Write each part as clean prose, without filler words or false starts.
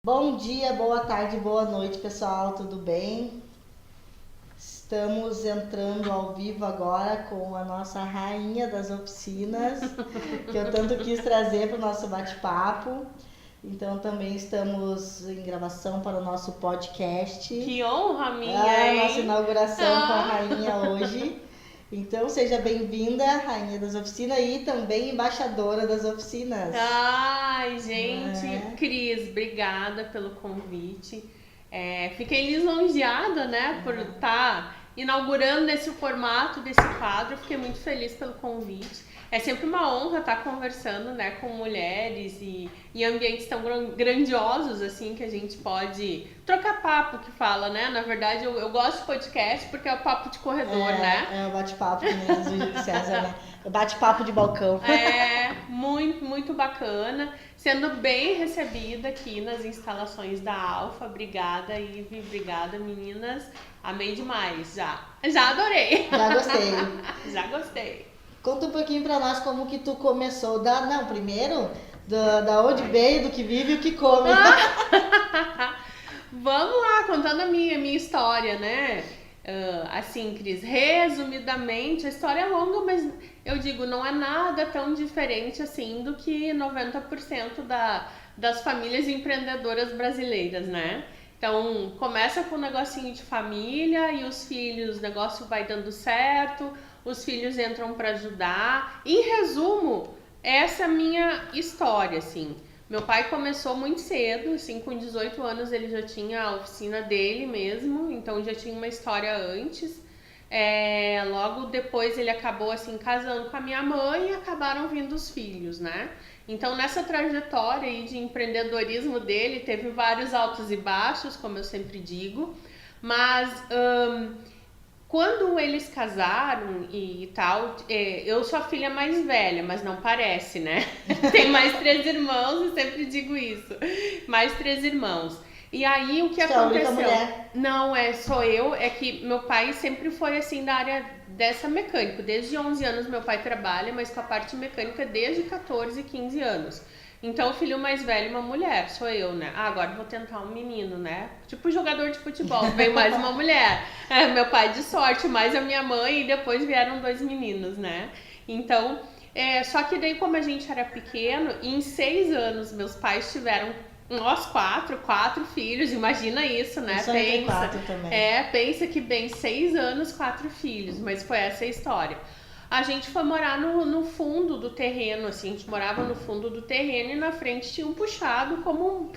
Bom dia, boa tarde, boa noite, pessoal, tudo bem? Estamos entrando ao vivo agora com a nossa rainha das oficinas, que eu tanto quis trazer para o nosso bate-papo. Então também estamos em gravação para o nosso podcast. Que honra minha, hein? Nossa inauguração com a rainha hoje. Então seja bem-vinda, rainha das oficinas e também embaixadora das oficinas. Ai, gente, Cris, obrigada pelo convite. Fiquei lisonjeada, né, por estar inaugurando esse formato desse quadro. Fiquei muito feliz pelo convite. É sempre uma honra estar conversando, né, com mulheres e ambientes tão grandiosos assim que a gente pode trocar papo, que fala, né? Na verdade, eu gosto de podcast porque é o papo de corredor, né? É o bate-papo, que nem diz o Júlio César, né? O bate-papo de balcão. Muito, muito bacana. Sendo bem recebida aqui nas instalações da Alfa. Obrigada, Ive. Obrigada, meninas. Amei demais, já. Já adorei. Já gostei. Já gostei. Conta um pouquinho pra nós como que tu começou. Primeiro, da onde veio, do que vive e o que come. Vamos lá, contando a minha história, né? Assim, Cris, resumidamente, a história é longa, mas eu digo, não é nada tão diferente assim do que 90% das famílias empreendedoras brasileiras, né? Então, começa com um negocinho de família e os filhos, o negócio vai dando certo, os filhos entram para ajudar. Em resumo, essa é a minha história, assim. Meu pai começou muito cedo, assim, com 18 anos ele já tinha a oficina dele mesmo, então já tinha uma história antes. Logo depois ele acabou, assim, casando com a minha mãe e acabaram vindo os filhos, né? Então nessa trajetória aí de empreendedorismo dele, teve vários altos e baixos, como eu sempre digo, mas quando eles casaram e tal, eu sou a filha mais velha, mas não parece, né? Tem mais 3 irmãos, e sempre digo isso. Mais 3 irmãos. E aí o que aconteceu? Mulher. Não, sou eu, é que meu pai sempre foi assim da área dessa mecânica. Desde 11 anos meu pai trabalha, mas com a parte mecânica desde 14, 15 anos. Então o filho mais velho uma mulher, sou eu, né? Agora vou tentar um menino, né? Tipo jogador de futebol, vem mais uma mulher. Meu pai de sorte, mais a minha mãe e depois vieram 2 meninos, né? Então, só que daí como a gente era pequeno, em 6 anos meus pais tiveram nós quatro filhos, imagina isso, né? Pensa, 4 também. Pensa que bem 6 anos, 4 filhos, mas foi essa a história. A gente foi morar no fundo do terreno, assim, a gente morava no fundo do terreno e na frente tinha um puxado, como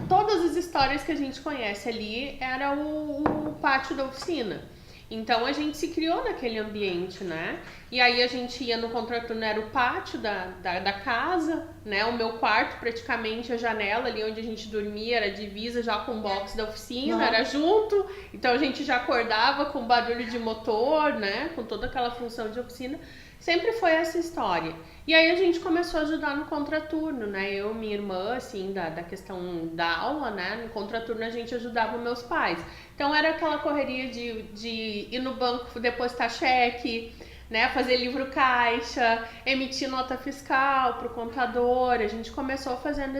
todas as histórias que a gente conhece ali, era o pátio da oficina. Então a gente se criou naquele ambiente, né? E aí a gente ia no contraturno, era o pátio da casa, né? O meu quarto, praticamente, a janela ali onde a gente dormia era divisa já com o box da oficina, era junto. Então a gente já acordava com barulho de motor, né? Com toda aquela função de oficina. Sempre foi essa história. E aí a gente começou a ajudar no contraturno, né? Eu e minha irmã, assim, da questão da aula, né? No contraturno a gente ajudava meus pais. Então era aquela correria de ir no banco depositar cheque, né? Fazer livro caixa, emitir nota fiscal pro contador. A gente começou fazendo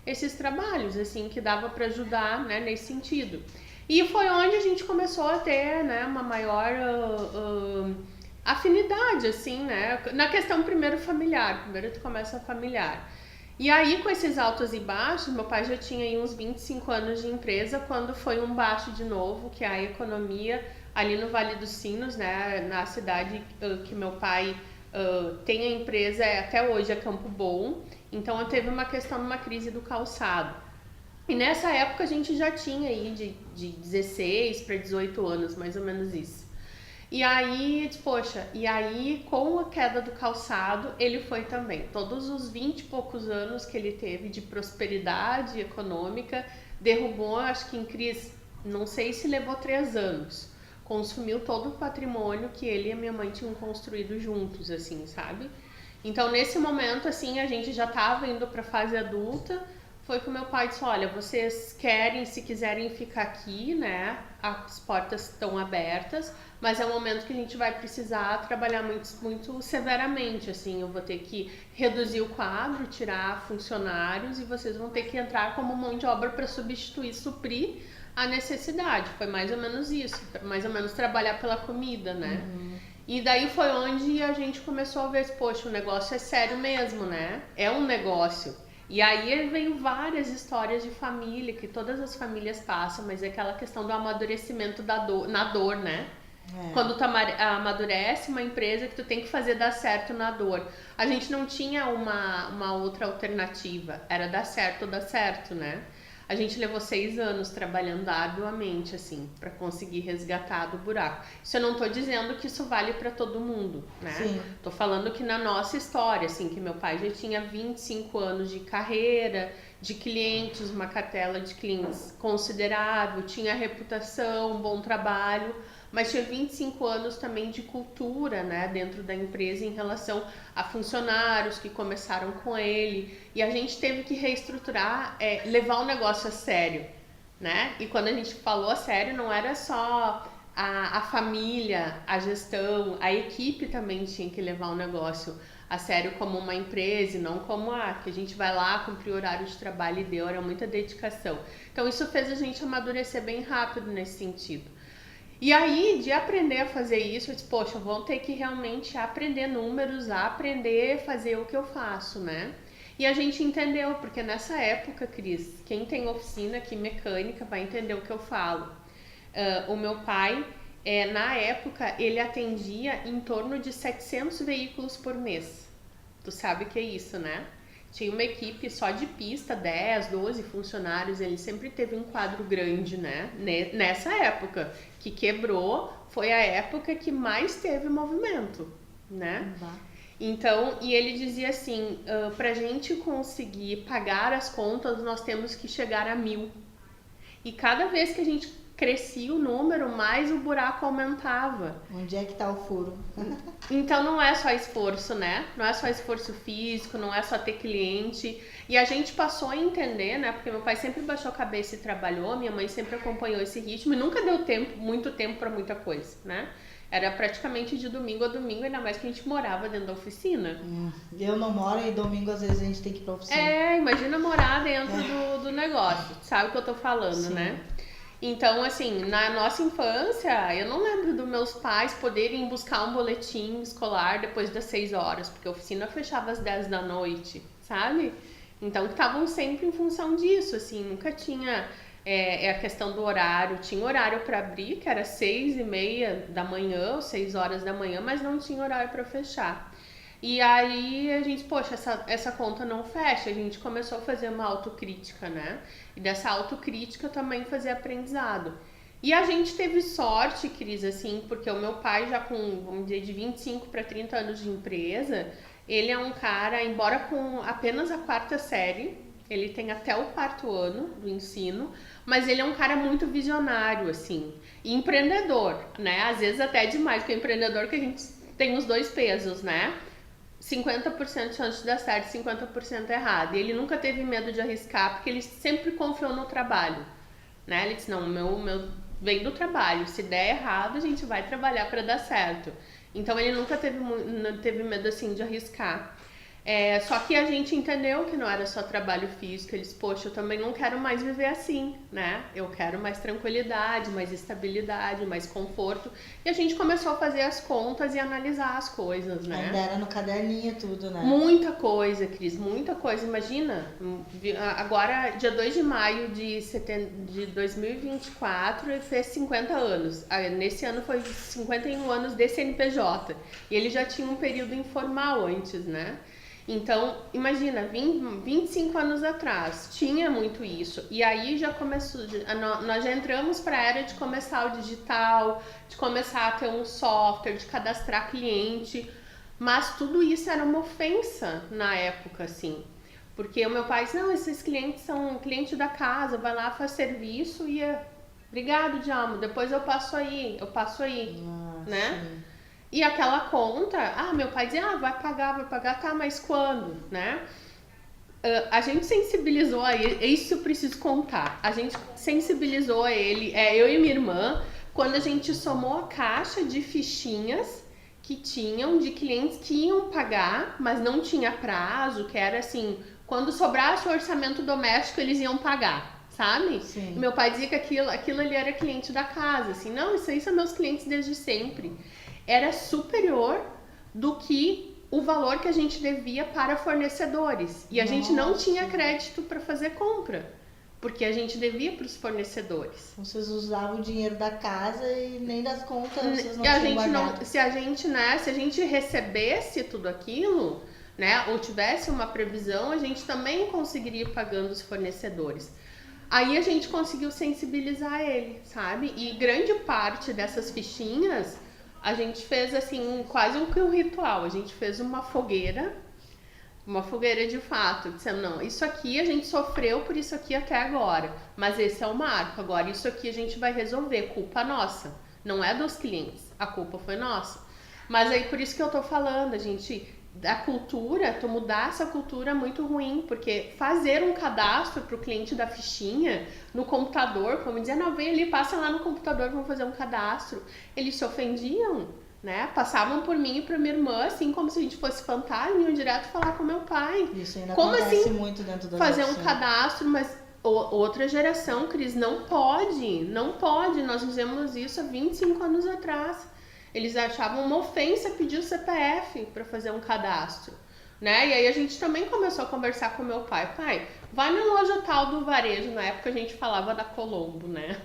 esses trabalhos, assim, que dava para ajudar, né? Nesse sentido. E foi onde a gente começou a ter, né? Uma maior afinidade, assim, né? Na questão primeiro familiar, primeiro tu começa familiar. E aí, com esses altos e baixos, meu pai já tinha aí uns 25 anos de empresa, quando foi um baixo de novo, que é a economia ali no Vale dos Sinos, né? Na cidade que meu pai tem a empresa, até hoje é Campo Bom. Então, teve uma questão, uma crise do calçado. E nessa época a gente já tinha aí de 16 para 18 anos, mais ou menos isso. E aí, poxa, com a queda do calçado, ele foi também. Todos os 20 e poucos anos que ele teve de prosperidade econômica, derrubou, acho que em crise, não sei se levou 3 anos. Consumiu todo o patrimônio que ele e a minha mãe tinham construído juntos, assim, sabe? Então, nesse momento, assim, a gente já estava indo para a fase adulta, foi que o meu pai disse, olha, vocês querem, se quiserem ficar aqui, né, as portas estão abertas, mas é um momento que a gente vai precisar trabalhar muito, muito severamente, assim, eu vou ter que reduzir o quadro, tirar funcionários e vocês vão ter que entrar como mão de obra para substituir, suprir a necessidade. Foi mais ou menos isso, mais ou menos trabalhar pela comida, né? E daí foi onde a gente começou a ver, poxa, o negócio é sério mesmo, né? É um negócio. E aí veio várias histórias de família, que todas as famílias passam, mas é aquela questão do amadurecimento da dor, na dor, né? Quando tu amadurece uma empresa que tu tem que fazer dar certo na dor. A gente não tinha uma outra alternativa, era dar certo ou dar certo, né? A gente levou 6 anos trabalhando arduamente, assim, para conseguir resgatar do buraco. Isso eu não tô dizendo que isso vale para todo mundo, né? Sim. Tô falando que na nossa história, assim, que meu pai já tinha 25 anos de carreira, de clientes, uma cartela de clientes considerável, tinha reputação, bom trabalho, mas tinha 25 anos também de cultura, né, dentro da empresa em relação a funcionários que começaram com ele, e a gente teve que reestruturar, levar o negócio a sério, né? E quando a gente falou a sério, não era só a família, a gestão, a equipe também tinha que levar o negócio a sério como uma empresa, e não como que a gente vai lá cumprir o horário de trabalho e deu, era muita dedicação. Então isso fez a gente amadurecer bem rápido nesse sentido. E aí, de aprender a fazer isso, eu disse, poxa, vou ter que realmente aprender números, aprender a fazer o que eu faço, né? E a gente entendeu, porque nessa época, Cris, quem tem oficina aqui mecânica vai entender o que eu falo. O meu pai, na época, ele atendia em torno de 700 veículos por mês. Tu sabe o que é isso, né? Tinha uma equipe só de pista, 10, 12 funcionários, ele sempre teve um quadro grande, né? Nessa época que quebrou, foi a época que mais teve movimento, né? Então, e ele dizia assim, pra gente conseguir pagar as contas, nós temos que chegar a 1000. E cada vez que a gente crescia o número, mais o buraco aumentava. Onde é que tá o furo? Então não é só esforço, né? Não é só esforço físico, não é só ter cliente. E a gente passou a entender, né? Porque meu pai sempre baixou a cabeça e trabalhou, minha mãe sempre acompanhou esse ritmo e nunca deu muito tempo para muita coisa, né? Era praticamente de domingo a domingo, ainda mais que a gente morava dentro da oficina. Eu não moro e domingo às vezes a gente tem que ir pra oficina. Imagina morar dentro do negócio. Sabe o que eu tô falando, Sim. né? Então, assim, na nossa infância, eu não lembro dos meus pais poderem buscar um boletim escolar depois das 6 horas, porque a oficina fechava às 10 da noite, sabe? Então, estavam sempre em função disso, assim, nunca tinha a questão do horário. Tinha horário para abrir, que era 6:30 da manhã, ou 6 horas da manhã, mas não tinha horário para fechar. E aí a gente, poxa, essa conta não fecha, a gente começou a fazer uma autocrítica, né? E dessa autocrítica também fazer aprendizado. E a gente teve sorte, Cris, assim, porque o meu pai já com, vamos dizer, de 25 para 30 anos de empresa, ele é um cara, embora com apenas a 4ª série, ele tem até o 4º ano do ensino, mas ele é um cara muito visionário, assim, e empreendedor, né? Às vezes até demais, porque é empreendedor que a gente tem os 2 pesos, né? 50% de chance de dar certo, 50% errado. E ele nunca teve medo de arriscar, porque ele sempre confiou no trabalho, né? Ele disse, não, o meu vem do trabalho, se der errado, a gente vai trabalhar para dar certo. Então ele nunca teve medo, assim, de arriscar. Só que a gente entendeu que não era só trabalho físico. Eles, poxa, eu também não quero mais viver assim, né? Eu quero mais tranquilidade, mais estabilidade, mais conforto. E a gente começou a fazer as contas e analisar as coisas, né? Ainda era no caderninho tudo, né? Muita coisa, Cris, muita coisa. Imagina, agora, dia 2 de maio de 2024, ele fez 50 anos. Nesse ano foi 51 anos de CNPJ. E ele já tinha um período informal antes, né? Então, imagina, 25 anos atrás, tinha muito isso. E aí já começou, nós já entramos para a era de começar o digital, de começar a ter um software, de cadastrar cliente. Mas tudo isso era uma ofensa na época, assim. Porque o meu pai disse, não, esses clientes são cliente da casa, vai lá, faz serviço e obrigado, Djalma, depois eu passo aí, né? Sim. E aquela conta, meu pai dizia, vai pagar, tá, mas quando, né? A gente sensibilizou a ele, isso eu preciso contar. A gente sensibilizou a ele, eu e minha irmã, quando a gente somou a caixa de fichinhas que tinham de clientes que iam pagar, mas não tinha prazo, que era assim, quando sobrasse o orçamento doméstico, eles iam pagar, sabe? Sim. E meu pai dizia que aquilo ali era cliente da casa, assim, não, isso aí são meus clientes desde sempre. Era superior do que o valor que a gente devia para fornecedores. E a gente não tinha crédito para fazer compra, porque a gente devia para os fornecedores. Vocês usavam o dinheiro da casa e nem das contas vocês não E a tinham gente guardado. não, se a gente recebesse tudo aquilo, né, ou tivesse uma previsão, a gente também conseguiria ir pagando os fornecedores. Aí a gente conseguiu sensibilizar ele, sabe? E grande parte dessas fichinhas a gente fez assim, quase um ritual. A gente fez uma fogueira de fato, dizendo, não, isso aqui a gente sofreu por isso aqui até agora, mas esse é o marco, agora isso aqui a gente vai resolver, culpa nossa, não é dos clientes, a culpa foi nossa. Mas aí por isso que eu tô falando, a cultura, tu mudar essa cultura é muito ruim, porque fazer um cadastro pro cliente da fichinha no computador, como dizer, não, vem ali, passa lá no computador, vamos fazer um cadastro, eles se ofendiam, né? Passavam por mim e pra minha irmã, assim, como se a gente fosse fantasma, iam direto falar com meu pai. Isso ainda como acontece assim muito dentro da fazer oficina. um cadastro, mas outra geração, Cris, não pode, nós fizemos isso há 25 anos atrás. Eles achavam uma ofensa pedir o CPF para fazer um cadastro, né? E aí a gente também começou a conversar com meu pai. Pai, vai na loja tal do varejo. Na época a gente falava da Colombo, né?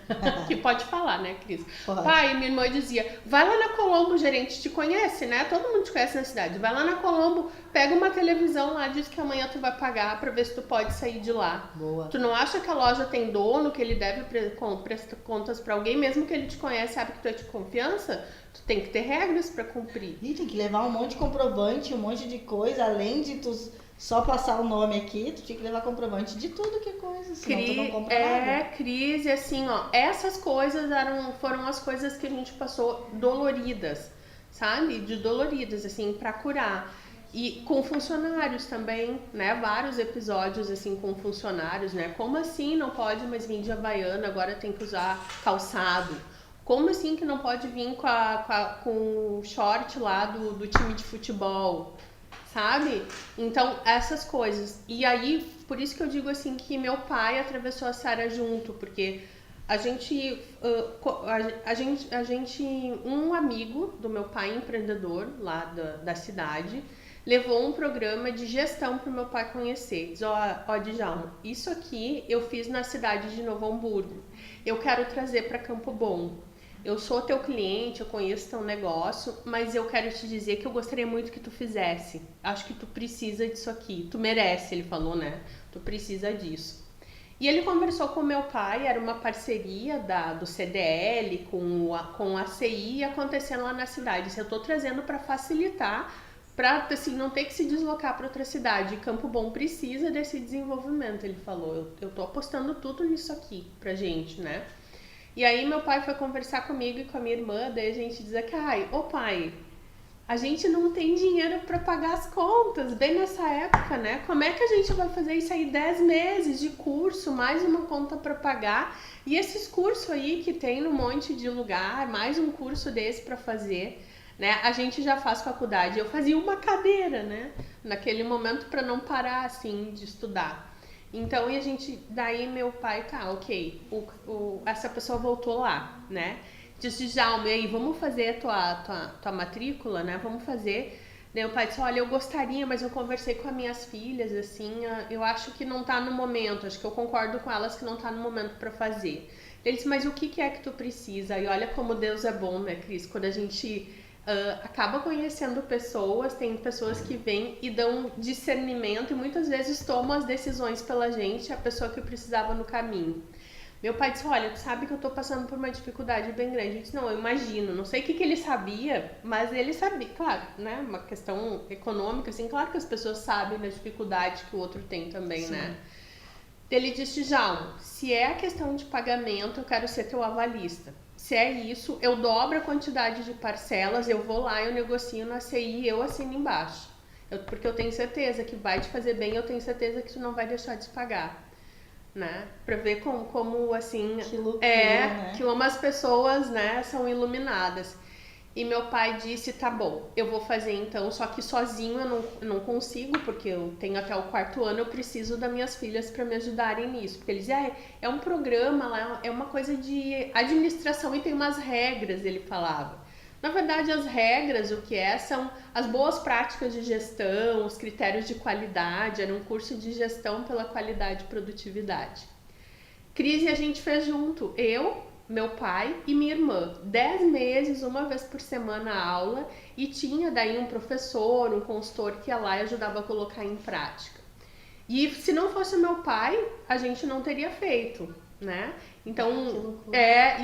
Que pode falar, né, Cris? Pode. Pai, minha irmã dizia, vai lá na Colombo, o gerente te conhece, né? Todo mundo te conhece na cidade. Vai lá na Colombo, pega uma televisão lá, diz que amanhã tu vai pagar pra ver se tu pode sair de lá. Boa. Tu não acha que a loja tem dono, que ele deve prestar contas pra alguém, mesmo que ele te conhece, sabe que tu é de confiança? Tu tem que ter regras pra cumprir. E tem que levar um monte de comprovante, um monte de coisa, além de tu só passar o nome aqui, tu tinha que levar comprovante de tudo que é coisa, senão tu não compra nada. Cris, e assim, ó, essas coisas foram as coisas que a gente passou doloridas, sabe? Doloridas, assim, pra curar. E com funcionários também, né? Vários episódios, assim, com funcionários, né? Como assim não pode mais vir de Havaiana, agora tem que usar calçado? Como assim que não pode vir com o short lá do time de futebol, sabe? Então, essas coisas. E aí, por isso que eu digo assim que meu pai atravessou a seara junto, porque um amigo do meu pai, empreendedor lá da cidade, levou um programa de gestão para o meu pai conhecer. Diz, ó, Djalma, isso aqui eu fiz na cidade de Novo Hamburgo. Eu quero trazer para Campo Bom. Eu sou teu cliente, eu conheço teu negócio, mas eu quero te dizer que eu gostaria muito que tu fizesse. Acho que tu precisa disso aqui. Tu merece, ele falou, né? Tu precisa disso. E ele conversou com meu pai, era uma parceria do CDL com a CI acontecendo lá na cidade. Eu tô trazendo para facilitar, para assim, não ter que se deslocar para outra cidade. Campo Bom precisa desse desenvolvimento, ele falou. Eu tô apostando tudo nisso aqui pra gente, né? E aí meu pai foi conversar comigo e com a minha irmã, daí a gente dizia que, ô pai, a gente não tem dinheiro para pagar as contas, bem nessa época, né? Como é que a gente vai fazer isso aí? 10 meses de curso, mais uma conta para pagar. E esses cursos aí que tem num monte de lugar, mais um curso desse para fazer, né? A gente já faz faculdade. Eu fazia uma cadeira, né? Naquele momento para não parar, assim, de estudar. Então, daí meu pai, tá, ok, essa pessoa voltou lá, né? Disse, Djalma, e aí, vamos fazer a tua matrícula, né? Vamos fazer. Daí o pai disse, olha, eu gostaria, mas eu conversei com as minhas filhas, assim, eu acho que não tá no momento, acho que eu concordo com elas que não tá no momento para fazer. Ele disse, mas o que é que tu precisa? E olha como Deus é bom, né, Cris? Quando a gente acaba conhecendo pessoas, tem pessoas que vêm e dão discernimento e muitas vezes tomam as decisões pela gente, a pessoa que precisava no caminho. Meu pai disse, olha, tu sabe que eu tô passando por uma dificuldade bem grande. Eu disse, não, eu imagino, não sei o que ele sabia, mas ele sabia, claro, né, uma questão econômica, assim, claro que as pessoas sabem da dificuldade que o outro tem também, sim, né. Ele disse, Djalma, se é a questão de pagamento, eu quero ser teu avalista. Se é isso, eu dobro a quantidade de parcelas, eu vou lá, eu negocio na CI e eu assino embaixo. Porque eu tenho certeza que vai te fazer bem, eu tenho certeza que tu não vai deixar de pagar, né? Pra ver como assim, Que loucura, né? que como as pessoas, né, são iluminadas. E meu pai disse, tá bom, eu vou fazer então, só que sozinho eu não consigo, porque eu tenho até o 4º ano, eu preciso das minhas filhas para me ajudarem nisso. Porque ele dizia, é um programa lá, é uma coisa de administração e tem umas regras, ele falava. Na verdade, as regras, o que são as boas práticas de gestão, os critérios de qualidade, era um curso de gestão pela qualidade e produtividade. Cris, a gente fez junto, eu, meu pai e minha irmã, 10 meses, uma vez por semana a aula, e tinha daí um professor, um consultor que ia lá e ajudava a colocar em prática. E se não fosse o meu pai, a gente não teria feito, né? Então,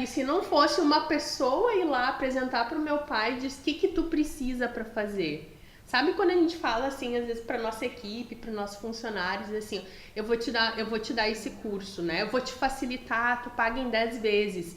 e se não fosse uma pessoa ir lá apresentar para o meu pai, diz o que tu precisa para fazer. Sabe quando a gente fala assim, às vezes para nossa equipe, para nossos funcionários, assim, eu vou te dar esse curso, né? Eu vou te facilitar, tu paga em 10 vezes,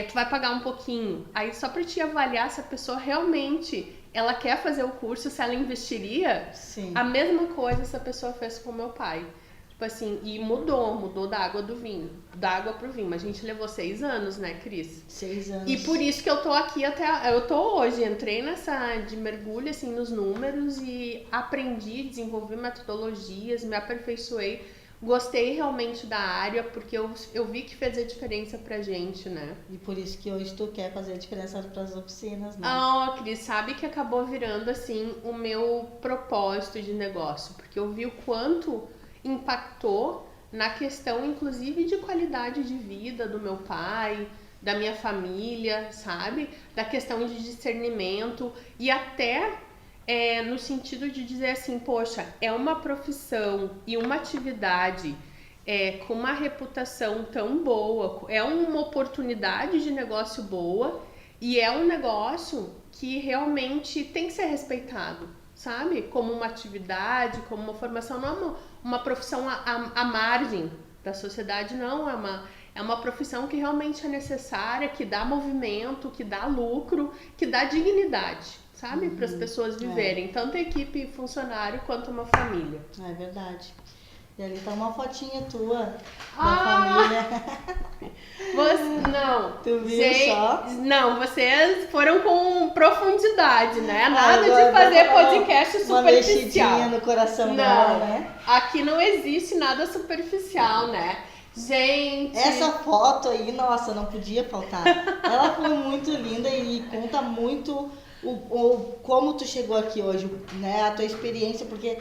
tu vai pagar um pouquinho. Aí só para te avaliar se a pessoa realmente ela quer fazer o curso, se ela investiria, Sim. A mesma coisa essa pessoa fez com meu pai. Tipo assim, e mudou da água do vinho, da água pro vinho. Mas a gente levou 6 anos, né, Cris? 6 anos. E por isso que eu tô aqui eu tô hoje. Entrei nessa de mergulho, assim, nos números e aprendi, desenvolvi metodologias, me aperfeiçoei. Gostei realmente da área, porque eu vi que fez a diferença pra gente, né? E por isso que hoje tu quer fazer a diferença pras oficinas, né? Cris, sabe que acabou virando, assim, o meu propósito de negócio. Porque eu vi o quanto impactou na questão, inclusive, de qualidade de vida do meu pai, da minha família, sabe? Da questão de discernimento e até no sentido de dizer assim, poxa, é uma profissão e uma atividade com uma reputação tão boa, é uma oportunidade de negócio boa e é um negócio que realmente tem que ser respeitado, sabe? Como uma atividade, como uma formação, não é uma profissão à margem da sociedade, não, é uma profissão que realmente é necessária, que dá movimento, que dá lucro, que dá dignidade, sabe? Para as pessoas viverem, tanto a equipe funcionário quanto uma família. É verdade. E ali tá uma fotinha tua da família. Não. Tu viu só? Não, vocês foram com profundidade, né? Nada de fazer podcast superficial. Uma mexidinha no coração dela, né? Aqui não existe nada superficial, né? Gente... Essa foto aí, nossa, não podia faltar. Ela foi muito linda e conta muito como tu chegou aqui hoje, né? A tua experiência, porque...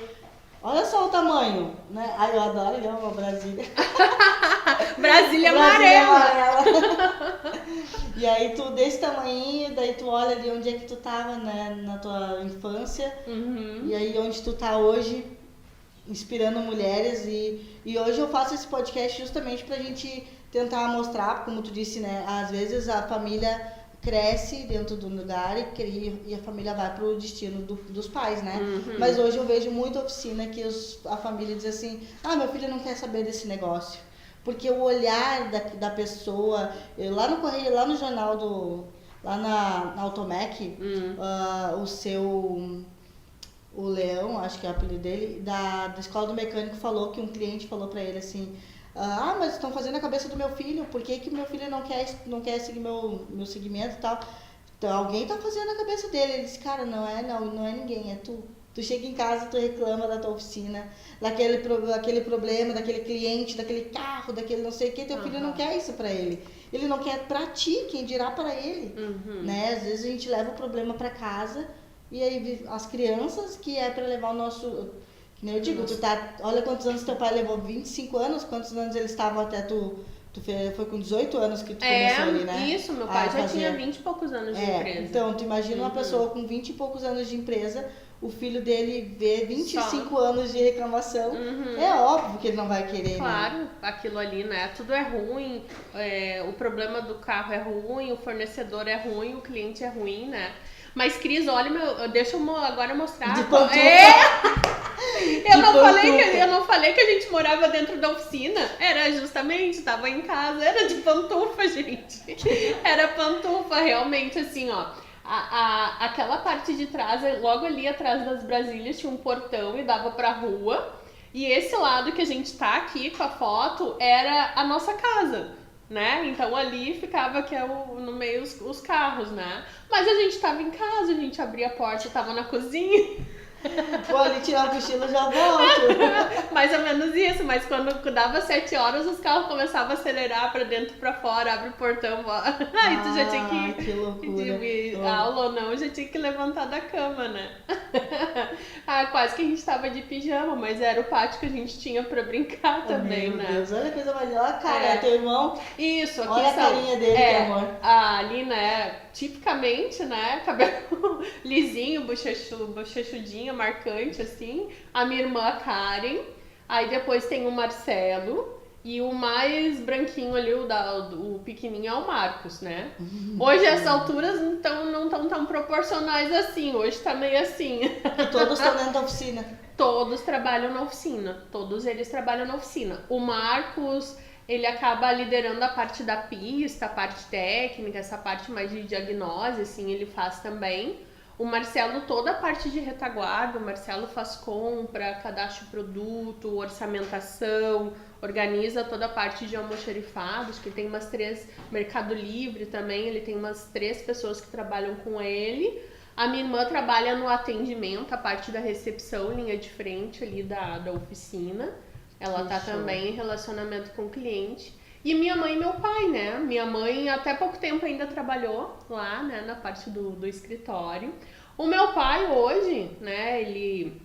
Olha só o tamanho, né? Ai, eu adoro, ele ama Brasília. Brasília amarela. E aí tu, desse tamanho, daí tu olha ali onde é que tu tava, né? Na tua infância. Uhum. E aí onde tu tá hoje, inspirando mulheres. E hoje eu faço esse podcast justamente pra gente tentar mostrar, como tu disse, né? Às vezes a família cresce dentro do lugar e a família vai pro destino dos pais, né? Uhum. Mas hoje eu vejo muita oficina que a família diz assim, meu filho não quer saber desse negócio. Porque o olhar da pessoa, lá no correio, lá no jornal lá na Automec, o Leão, acho que é o apelido dele, da escola do mecânico falou que um cliente falou pra ele assim, mas estão fazendo a cabeça do meu filho, por que meu filho não quer seguir meu segmento e tal? Então alguém tá fazendo a cabeça dele. Ele disse, cara, não é ninguém, é tu. Tu chega em casa, tu reclama da tua oficina, daquele problema, daquele cliente, daquele carro, daquele não sei o que, teu filho não quer isso pra ele. Ele não quer pra ti, quem dirá pra ele, né? Às vezes a gente leva o problema pra casa e aí as crianças que é pra levar o nosso... Eu digo, olha quantos anos teu pai levou, 25 anos, quantos anos eles estavam até foi com 18 anos que tu começou ali, né? Isso, meu pai já tinha 20 e poucos anos de empresa. Então, tu imagina uma pessoa com 20 e poucos anos de empresa, o filho dele vê 25 anos de reclamação, é óbvio que ele não vai querer, claro, né? Aquilo ali, né? Tudo é ruim, o problema do carro é ruim, o fornecedor é ruim, o cliente é ruim, né? Mas, Cris, olha, deixa eu agora mostrar. De pantufa. Eu não falei que a gente morava dentro da oficina. Era justamente, tava em casa, era de pantufa, gente. Era pantufa, realmente, assim, ó. aquela parte de trás, logo ali atrás das Brasílias tinha um portão e dava pra rua. E esse lado que a gente tá aqui com a foto era a nossa casa, né? Então ali ficava que é no meio os carros, né? Mas a gente tava em casa, a gente abria a porta, tava na cozinha. Vou ali tirar o cochilo e já volto. Mais ou menos isso, mas quando dava 7 horas os carros começavam a acelerar pra dentro e pra fora, abre o portão, aí tu já tinha que loucura. de aula ou não, já tinha que levantar da cama, né? Quase que a gente tava de pijama, mas era o pátio que a gente tinha pra brincar também, Meu né? Deus, olha a coisa mais... Olha a cara, teu irmão. Isso, aqui olha a carinha dele, que amor. Ali, né, tipicamente, né, cabelo lisinho, bochechudinho, marcante, assim. A minha irmã, a Karen. Aí depois tem o Marcelo. E o mais branquinho ali, o pequenininho, é o Marcos, né? Hoje as alturas não estão tão proporcionais assim. Hoje tá meio assim. E todos estão dentro da oficina. Todos trabalham na oficina. Todos eles trabalham na oficina. O Marcos... ele acaba liderando a parte da pista, a parte técnica, essa parte mais de diagnose, assim, ele faz também. O Marcelo, toda a parte de retaguarda, o Marcelo faz compra, cadastro de produto, orçamentação, organiza toda a parte de almoxarifados, que tem umas 3, Mercado Livre também, ele tem umas 3 pessoas que trabalham com ele. A minha irmã trabalha no atendimento, a parte da recepção, linha de frente ali da oficina. Ela tá também em relacionamento com o cliente. E minha mãe e meu pai, né? Minha mãe até pouco tempo ainda trabalhou lá, né? Na parte do escritório. O meu pai hoje, né? Ele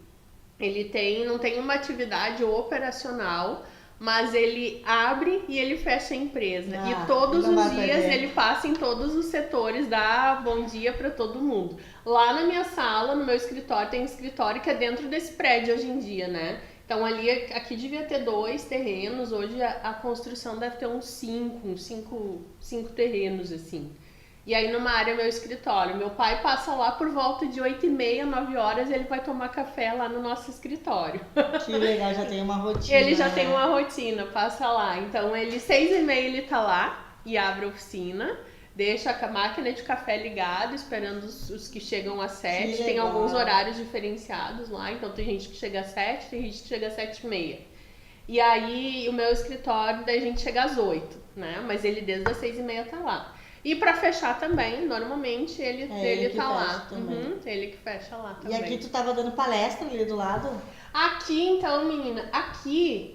não tem uma atividade operacional, mas ele abre e ele fecha a empresa. E todos os dias ele passa em todos os setores, dá bom dia para todo mundo. Lá na minha sala, no meu escritório, tem um escritório que é dentro desse prédio hoje em dia, né? Então aqui devia ter 2 terrenos, hoje a construção deve ter uns 5 terrenos, assim. E aí numa área meu escritório, meu pai passa lá por volta de 8h30, 9 horas, ele vai tomar café lá no nosso escritório. Que legal, já tem uma rotina. Ele já tem uma rotina, passa lá. Então 6h30 ele tá lá e abre a oficina. Deixa a máquina de café ligada, esperando os que chegam às 7. Tem alguns horários diferenciados lá, então tem gente que chega às 7, tem gente que chega às 7h30. E aí o meu escritório, daí a gente chega às 8, né? Mas ele desde as 6h30 tá lá. E pra fechar também, normalmente ele tá lá. Ele que fecha lá também. E aqui tu tava dando palestra ali do lado? Aqui, então, menina,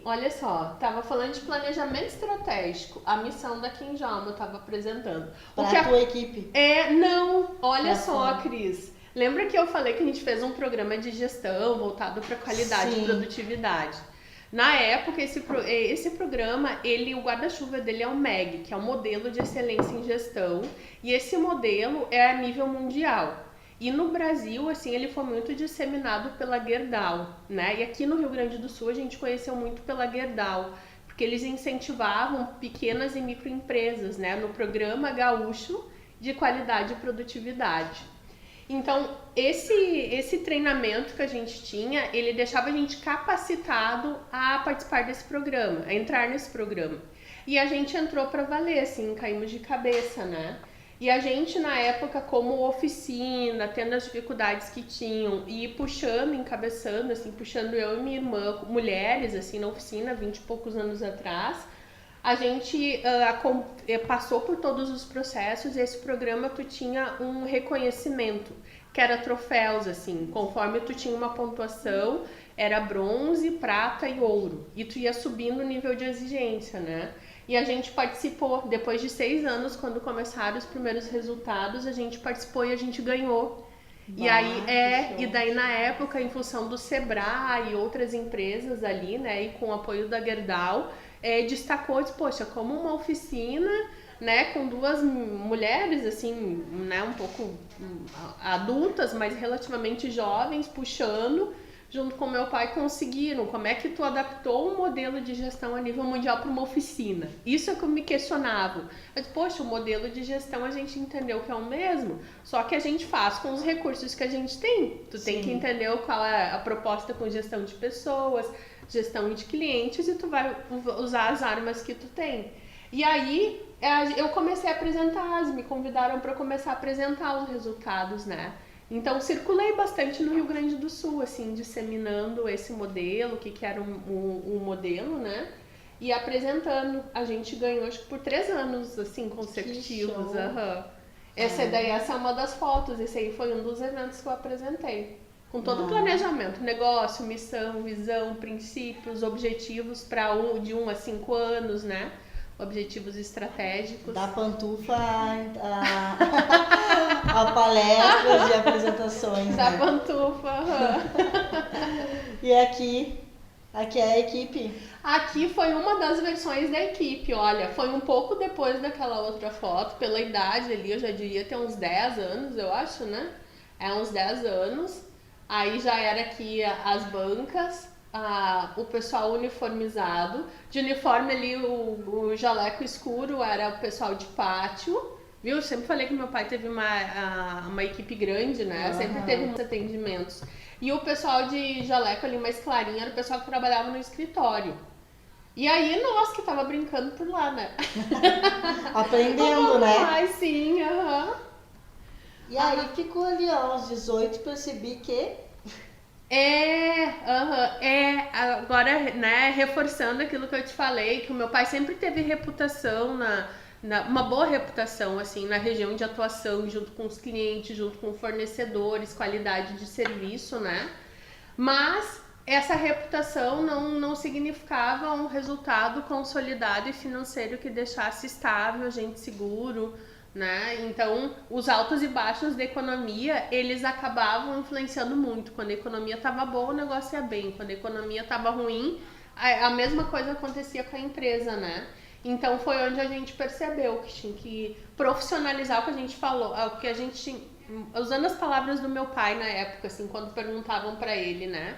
olha só, tava falando de planejamento estratégico, a missão da Kim Jong eu tava apresentando. Pra tua equipe? Não, olha só, Cris, lembra que eu falei que a gente fez um programa de gestão voltado para qualidade e produtividade? Na época, esse programa, o guarda-chuva dele é o MEG, que é o Modelo de Excelência em Gestão, e esse modelo é a nível mundial. E no Brasil, assim, ele foi muito disseminado pela Gerdau, né? E aqui no Rio Grande do Sul a gente conheceu muito pela Gerdau, porque eles incentivavam pequenas e microempresas, né? No programa Gaúcho de Qualidade e Produtividade. Então, esse treinamento que a gente tinha, ele deixava a gente capacitado a participar desse programa, a entrar nesse programa. E a gente entrou para valer, assim, caímos de cabeça, né? E a gente, na época, como oficina, tendo as dificuldades que tinham, e puxando, encabeçando, assim, puxando eu e minha irmã, mulheres, assim, na oficina, 20 e poucos anos atrás, a gente passou por todos os processos e esse programa tu tinha um reconhecimento, que era troféus, assim, conforme tu tinha uma pontuação, era bronze, prata e ouro, e tu ia subindo o nível de exigência, né? E a gente participou, depois de 6 anos, quando começaram os primeiros resultados, a gente participou e a gente ganhou. E aí, e daí na época, em função do Sebrae e outras empresas ali, né, e com o apoio da Gerdau, destacou, poxa, como uma oficina, né, com 2 mulheres, assim, né, um pouco adultas, mas relativamente jovens, puxando, junto com meu pai, conseguiram. Como é que tu adaptou um modelo de gestão a nível mundial para uma oficina? Isso é que eu me questionava. Eu disse, poxa, o modelo de gestão a gente entendeu que é o mesmo, só que a gente faz com os recursos que a gente tem. Tu tem que entender qual é a proposta com gestão de pessoas, gestão de clientes, e tu vai usar as armas que tu tem. E aí, eu comecei a apresentar, me convidaram para começar a apresentar os resultados, né? Então, circulei bastante no Rio Grande do Sul, assim, disseminando esse modelo, o que era um modelo, né? E apresentando. A gente ganhou, acho que por 3 anos, assim, consecutivos. Essa é uma das fotos, esse aí foi um dos eventos que eu apresentei. Com todo o planejamento, negócio, missão, visão, princípios, objetivos de 1 a 5 anos, né? Objetivos estratégicos. Da pantufa a palestras e apresentações. Da né? pantufa. E aqui é a equipe. Aqui foi uma das versões da equipe, olha, foi um pouco depois daquela outra foto, pela idade ali, eu já diria ter uns 10 anos, eu acho, né? Uns 10 anos. Aí já era aqui as bancas, o pessoal uniformizado. De uniforme ali, o jaleco escuro era o pessoal de pátio. Viu? Eu sempre falei que meu pai teve uma equipe grande, né? Sempre teve muitos atendimentos. E o pessoal de jaleco ali mais clarinho era o pessoal que trabalhava no escritório. E aí nós que tava brincando por lá, né? Aprendendo, né? Ai, sim, E aí ficou ali, ó, aos 18, percebi que... Agora, né, reforçando aquilo que eu te falei, que o meu pai sempre teve reputação, uma boa reputação, assim, na região de atuação, junto com os clientes, junto com fornecedores, qualidade de serviço, né? Mas essa reputação não significava um resultado consolidado e financeiro que deixasse estável, a gente seguro, né? Então, os altos e baixos da economia, eles acabavam influenciando muito. Quando a economia estava boa, o negócio ia bem. Quando a economia estava ruim, a mesma coisa acontecia com a empresa, né? Então, foi onde a gente percebeu que tinha que profissionalizar o que a gente falou, o que a gente tinha, usando as palavras do meu pai na época, assim, quando perguntavam para ele, né?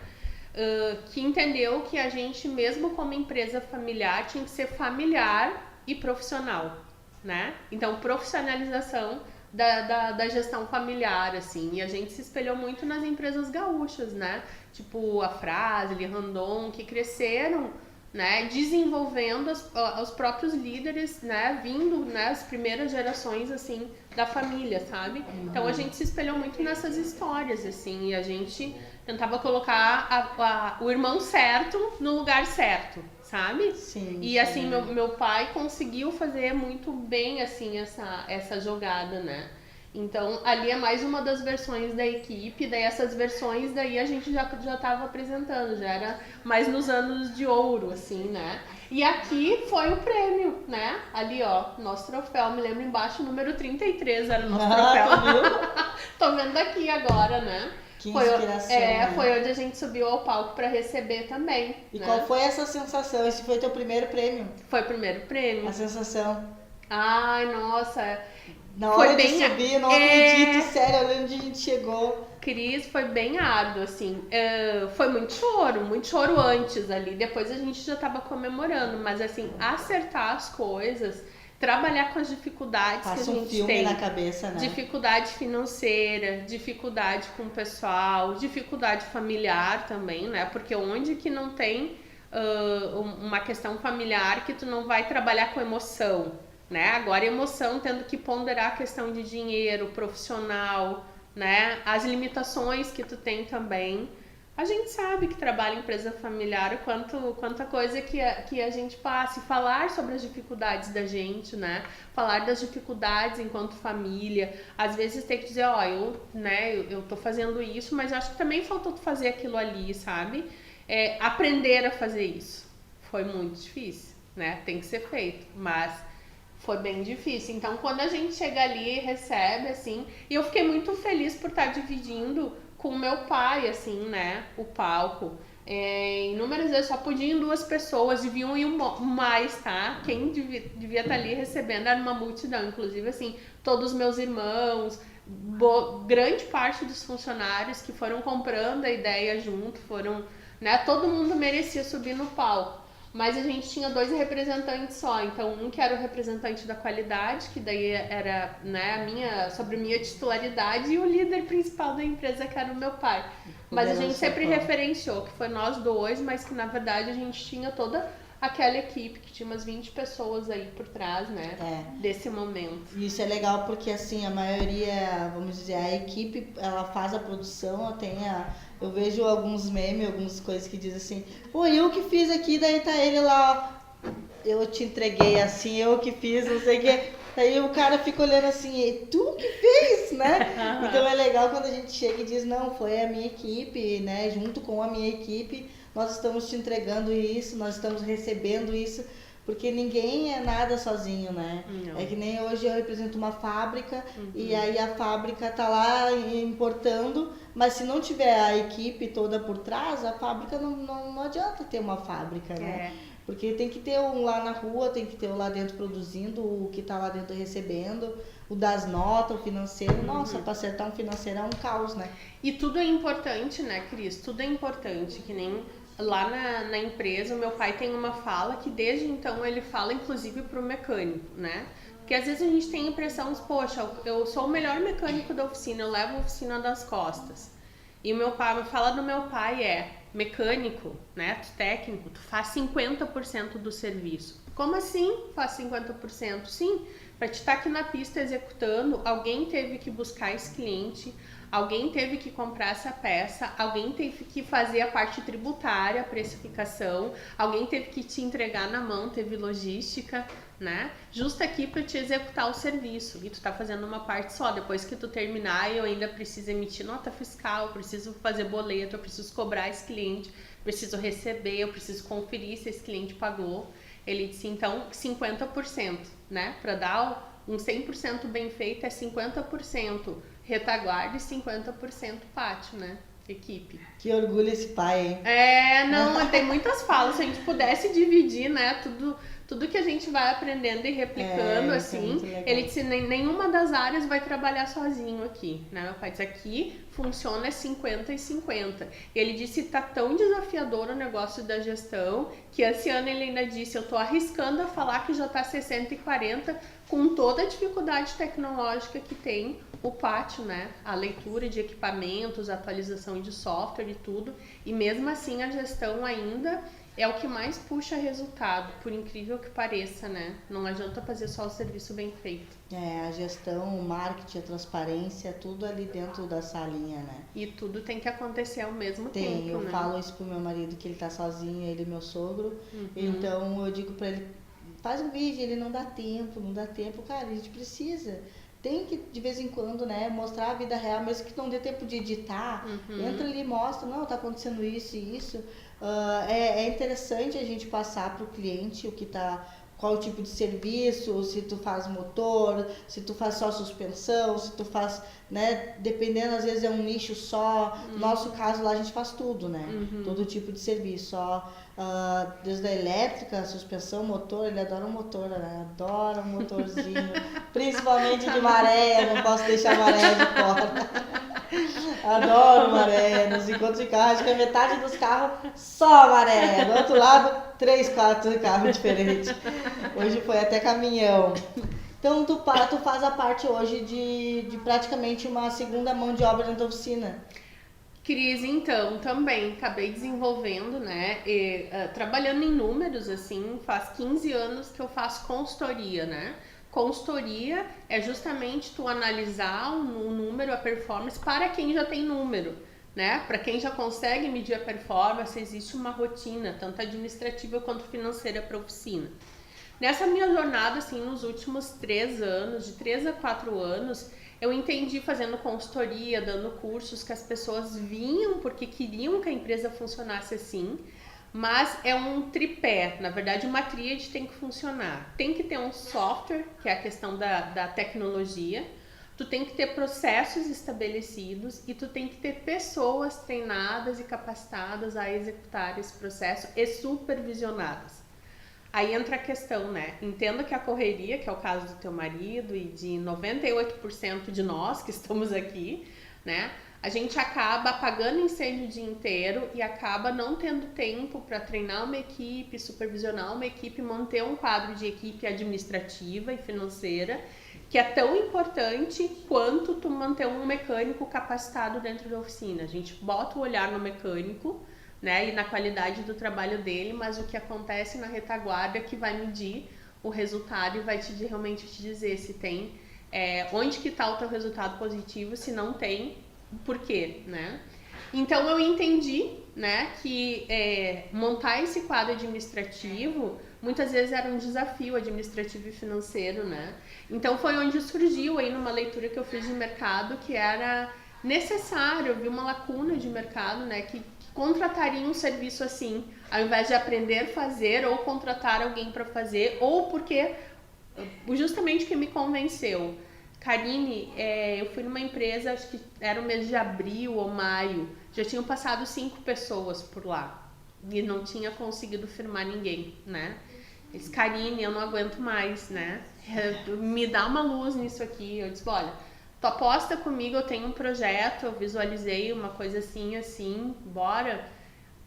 Que entendeu que a gente, mesmo como empresa familiar, tinha que ser familiar e profissional, né? Então, profissionalização da gestão familiar, assim, e a gente se espelhou muito nas empresas gaúchas, né? Tipo a Fras-le, Randon, que cresceram, né? Desenvolvendo os próprios líderes, né? Vindo, né? As primeiras gerações, assim, da família, sabe? Então, a gente se espelhou muito nessas histórias, assim, e a gente tentava colocar o irmão certo no lugar certo, sabe? Sim. E assim, meu pai conseguiu fazer muito bem, assim, essa jogada, né? Então, ali é mais uma das versões da equipe, daí essas versões daí a gente já tava apresentando, já era mais nos anos de ouro, assim, né? E aqui foi o prêmio, né? Ali, ó, nosso troféu, me lembro embaixo, número 33 era o nosso troféu. Tô vendo aqui agora, né? Que inspiração, né? Foi onde a gente subiu ao palco para receber também. E né? qual foi essa sensação? Esse foi teu primeiro prêmio? Foi o primeiro prêmio. A sensação? Ai, nossa. Na hora de subir, eu não acredito, sério, olha onde a gente chegou. Cris, foi bem árduo, assim. Foi muito choro antes ali. Depois a gente já tava comemorando, mas assim, acertar as coisas, trabalhar com as dificuldades que a gente filme tem. Na cabeça, né? Dificuldade financeira, dificuldade com o pessoal, dificuldade familiar também, né? Porque onde que não tem uma questão familiar que tu não vai trabalhar com emoção, né? Agora emoção tendo que ponderar a questão de dinheiro, profissional, né? As limitações que tu tem também. A gente sabe que trabalha em empresa familiar, quanta coisa que a gente passa, e falar sobre as dificuldades da gente, né? Falar das dificuldades enquanto família. Às vezes tem que dizer, ó, eu tô fazendo isso, mas acho que também faltou tu fazer aquilo ali, sabe? Aprender a fazer isso. Foi muito difícil, né? Tem que ser feito, mas foi bem difícil. Então, quando a gente chega ali e recebe, assim, e eu fiquei muito feliz por estar dividindo com o meu pai, assim, né, o palco. Inúmeras vezes só podiam 2 pessoas, deviam ir mais, tá? Quem devia estar ali recebendo era uma multidão, inclusive, assim, todos os meus irmãos, grande parte dos funcionários que foram comprando a ideia junto, né, todo mundo merecia subir no palco. Mas a gente tinha 2 representantes só, então um que era o representante da qualidade, que daí era, né, sobre minha titularidade, e o líder principal da empresa, que era o meu pai. Mas a gente sempre referenciou que foi nós 2, mas que na verdade a gente tinha toda aquela equipe que tinha umas 20 pessoas aí por trás, né? Desse momento. Isso é legal porque assim, a maioria, vamos dizer, a equipe, ela faz a produção, eu vejo alguns memes, algumas coisas que dizem assim, pô, eu que fiz aqui, daí tá ele lá, ó, eu te entreguei assim, eu que fiz, não sei o que. Aí o cara fica olhando assim, e tu que fez, né? Então é legal quando a gente chega e diz, não, foi a minha equipe, né? Junto com a minha equipe, nós estamos te entregando isso, nós estamos recebendo isso, porque ninguém é nada sozinho, né? Não. É que nem hoje eu represento uma fábrica, e aí a fábrica tá lá importando, mas se não tiver a equipe toda por trás, a fábrica não adianta ter uma fábrica, né? Porque tem que ter um lá na rua, tem que ter um lá dentro produzindo, o que tá lá dentro recebendo, o das notas, o financeiro. Nossa, para acertar um financeiro é um caos, né? E tudo é importante, né, Cris? Tudo é importante, que nem lá na empresa, o meu pai tem uma fala que desde então ele fala inclusive pro mecânico, né? Porque às vezes a gente tem a impressão, poxa, eu sou o melhor mecânico da oficina, eu levo a oficina das costas. E o meu pai, a fala do meu pai mecânico, né, técnico, tu faz 50% do serviço. Como assim faz 50%? Sim, para te estar aqui na pista executando, alguém teve que buscar esse cliente, alguém teve que comprar essa peça, alguém teve que fazer a parte tributária, a precificação, alguém teve que te entregar na mão, teve logística, né? Justo aqui para te executar o serviço. E tu tá fazendo uma parte só. Depois que tu terminar, eu ainda preciso emitir nota fiscal, eu preciso fazer boleto, eu preciso cobrar esse cliente, preciso receber, eu preciso conferir se esse cliente pagou. Ele disse, então, 50%, né? Para dar um 100% bem feito é 50% retaguarda e 50% pátio, né? Equipe. Que orgulho esse pai, hein? Não, tem muitas falas. Se a gente pudesse dividir, né, tudo que a gente vai aprendendo e replicando, assim, ele disse, nenhuma das áreas vai trabalhar sozinho aqui, né? Meu pai disse, aqui funciona 50 e 50. E ele disse, tá tão desafiador o negócio da gestão, que esse ano ele ainda disse, eu tô arriscando a falar que já tá 60 e 40, com toda a dificuldade tecnológica que tem o pátio, né? A leitura de equipamentos, a atualização de software e tudo. E mesmo assim a gestão ainda é o que mais puxa resultado, por incrível que pareça, né? Não adianta fazer só o serviço bem feito. A gestão, o marketing, a transparência, tudo ali dentro da salinha, né? E tudo tem que acontecer ao mesmo tempo, eu né? falo isso pro meu marido, que ele tá sozinho, ele é meu sogro. Então eu digo pra ele, faz um vídeo, ele não dá tempo. Cara, a gente precisa. Tem que, de vez em quando, né, mostrar a vida real, mesmo que não dê tempo de editar. Entra ali e mostra, não, tá acontecendo isso e isso. É interessante a gente passar pro cliente o que tá, qual o tipo de serviço, se tu faz motor, se tu faz só suspensão, se tu faz, né, dependendo, às vezes é um nicho só. No nosso caso lá a gente faz tudo, né, todo tipo de serviço, desde a elétrica, a suspensão, motor, ele adora um motor, né, adora um motorzinho, principalmente de maré, não posso deixar a maré de fora. Adoro maré, nos encontros de carro, acho que a metade dos carros só maré, do outro lado 3, 4 carros diferentes. Hoje foi até caminhão. Então tu faz a parte hoje de praticamente uma segunda mão de obra na tua oficina. Cris, então, também acabei desenvolvendo, né, trabalhando em números, assim, faz 15 anos que eu faço consultoria, né. Consultoria é justamente tu analisar o número, a performance para quem já tem número, né? Para quem já consegue medir a performance, existe uma rotina, tanto administrativa quanto financeira para a oficina. Nessa minha jornada, assim, nos últimos 3 anos, de 3 a 4 anos, eu entendi fazendo consultoria, dando cursos, que as pessoas vinham porque queriam que a empresa funcionasse assim. Mas é um tripé, na verdade uma tríade tem que funcionar. Tem que ter um software, que é a questão da tecnologia, tu tem que ter processos estabelecidos e tu tem que ter pessoas treinadas e capacitadas a executar esse processo e supervisionadas. Aí entra a questão, né? Entendo que a correria, que é o caso do teu marido e de 98% de nós que estamos aqui, né? A gente acaba apagando incêndio o dia inteiro e acaba não tendo tempo para treinar uma equipe, supervisionar uma equipe, manter um quadro de equipe administrativa e financeira, que é tão importante quanto tu manter um mecânico capacitado dentro da oficina. A gente bota o olhar no mecânico, né, e na qualidade do trabalho dele, mas o que acontece na retaguarda é que vai medir o resultado e vai realmente te dizer se tem, onde que está o teu resultado positivo, se não tem, por quê, né? Então eu entendi, né, que montar esse quadro administrativo muitas vezes era um desafio administrativo e financeiro, né? Então foi onde surgiu aí numa leitura que eu fiz de mercado que era necessário, eu vi uma lacuna de mercado, né, que contrataria um serviço assim, ao invés de aprender a fazer ou contratar alguém para fazer, ou porque justamente o que me convenceu. Karine, eu fui numa empresa, acho que era o mês de abril ou maio, já tinham passado 5 pessoas por lá e não tinha conseguido firmar ninguém, né? Eles, Karine, eu não aguento mais, né? Me dá uma luz nisso aqui. Eu disse, olha, tu aposta comigo, eu tenho um projeto, eu visualizei uma coisa assim, bora.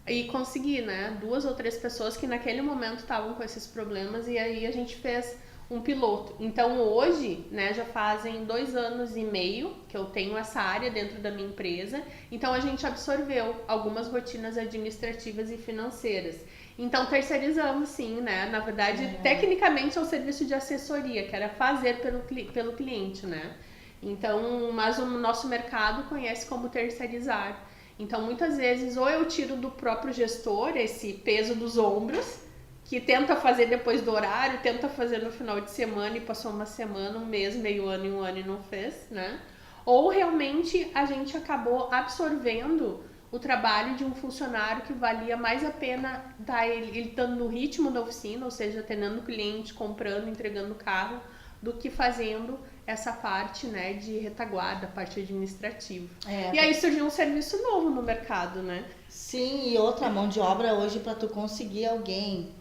E consegui, né? 2 ou 3 pessoas que naquele momento estavam com esses problemas e aí a gente fez um piloto. Então hoje, né, já fazem 2 anos e meio que eu tenho essa área dentro da minha empresa. Então a gente absorveu algumas rotinas administrativas e financeiras. Então terceirizamos sim, né? Na verdade, tecnicamente é um serviço de assessoria, que era fazer pelo cliente, né? Então, mas o nosso mercado conhece como terceirizar. Então, muitas vezes, ou eu tiro do próprio gestor esse peso dos ombros, que tenta fazer depois do horário, tenta fazer no final de semana e passou uma semana, um mês, meio ano e um ano e não fez, né? Ou realmente a gente acabou absorvendo o trabalho de um funcionário que valia mais a pena dar ele estando no ritmo da oficina, ou seja, atendendo o cliente, comprando, entregando o carro, do que fazendo essa parte, né, de retaguarda, parte administrativa. E aí surgiu um serviço novo no mercado, né? Sim, e outra mão de obra hoje para tu conseguir alguém,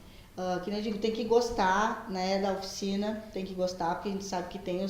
que nem eu digo, tem que gostar, né, da oficina, tem que gostar, porque a gente sabe que tem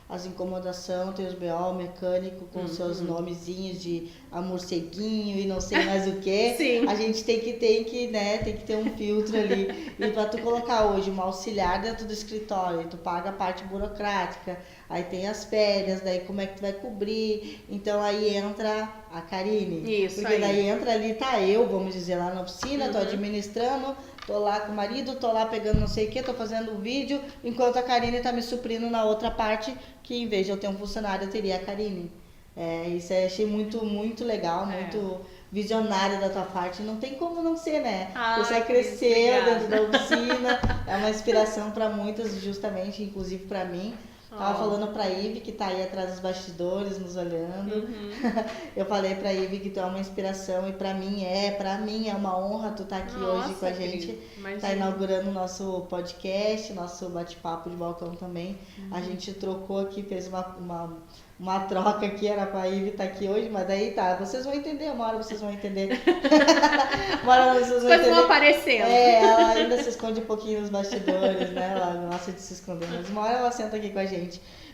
as incomodações, tem os BO, mecânico com seus nomezinhos de amorceguinho e não sei mais o que. Sim. A gente tem que ter um filtro ali. E para tu colocar hoje uma auxiliar dentro do escritório, tu paga a parte burocrática, aí tem as férias, daí como é que tu vai cobrir? Então aí entra a Karine. Isso, porque aí. daí entra ali, tá eu, vamos dizer, lá na oficina, tô administrando, tô lá com o marido, tô lá pegando não sei o que, tô fazendo um vídeo, enquanto a Karine tá me suprindo na outra parte, que em vez de eu ter um funcionário, eu teria a Karine. Isso eu achei muito, muito legal, muito visionário da tua parte. Não tem como não ser, né? Você cresceu dentro da oficina, é uma inspiração para muitas, justamente, inclusive para mim. Tava falando pra Ive, que tá aí atrás dos bastidores, nos olhando. Eu falei pra Ive que tu é uma inspiração e pra mim é uma honra tu tá aqui hoje com a gente. Tá inaugurando o nosso podcast, nosso bate-papo de balcão também. A gente trocou aqui, fez uma troca aqui, era pra Ive estar aqui hoje, mas daí tá, vocês vão entender, uma hora vocês vão entender. Uma hora vocês vão entender. Vão aparecendo. Ela ainda se esconde um pouquinho nos bastidores, né? Ela gosta de se esconder, mas uma hora ela senta aqui com a gente.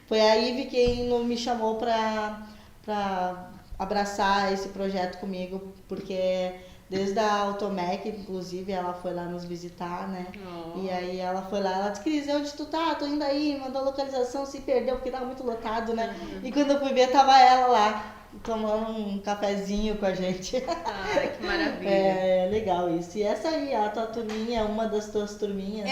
Foi a Ive quem me chamou pra abraçar esse projeto comigo, porque desde a Automec, inclusive, ela foi lá nos visitar, né? E aí ela foi lá, ela disse, Cris, onde tu tá? Tô indo aí, mandou a localização, se perdeu porque tava muito lotado, né? E quando eu fui ver, tava ela lá, tomando um cafezinho com a gente. Ai, que maravilha. É legal isso. E essa aí, a tua turminha, é uma das tuas turminhas?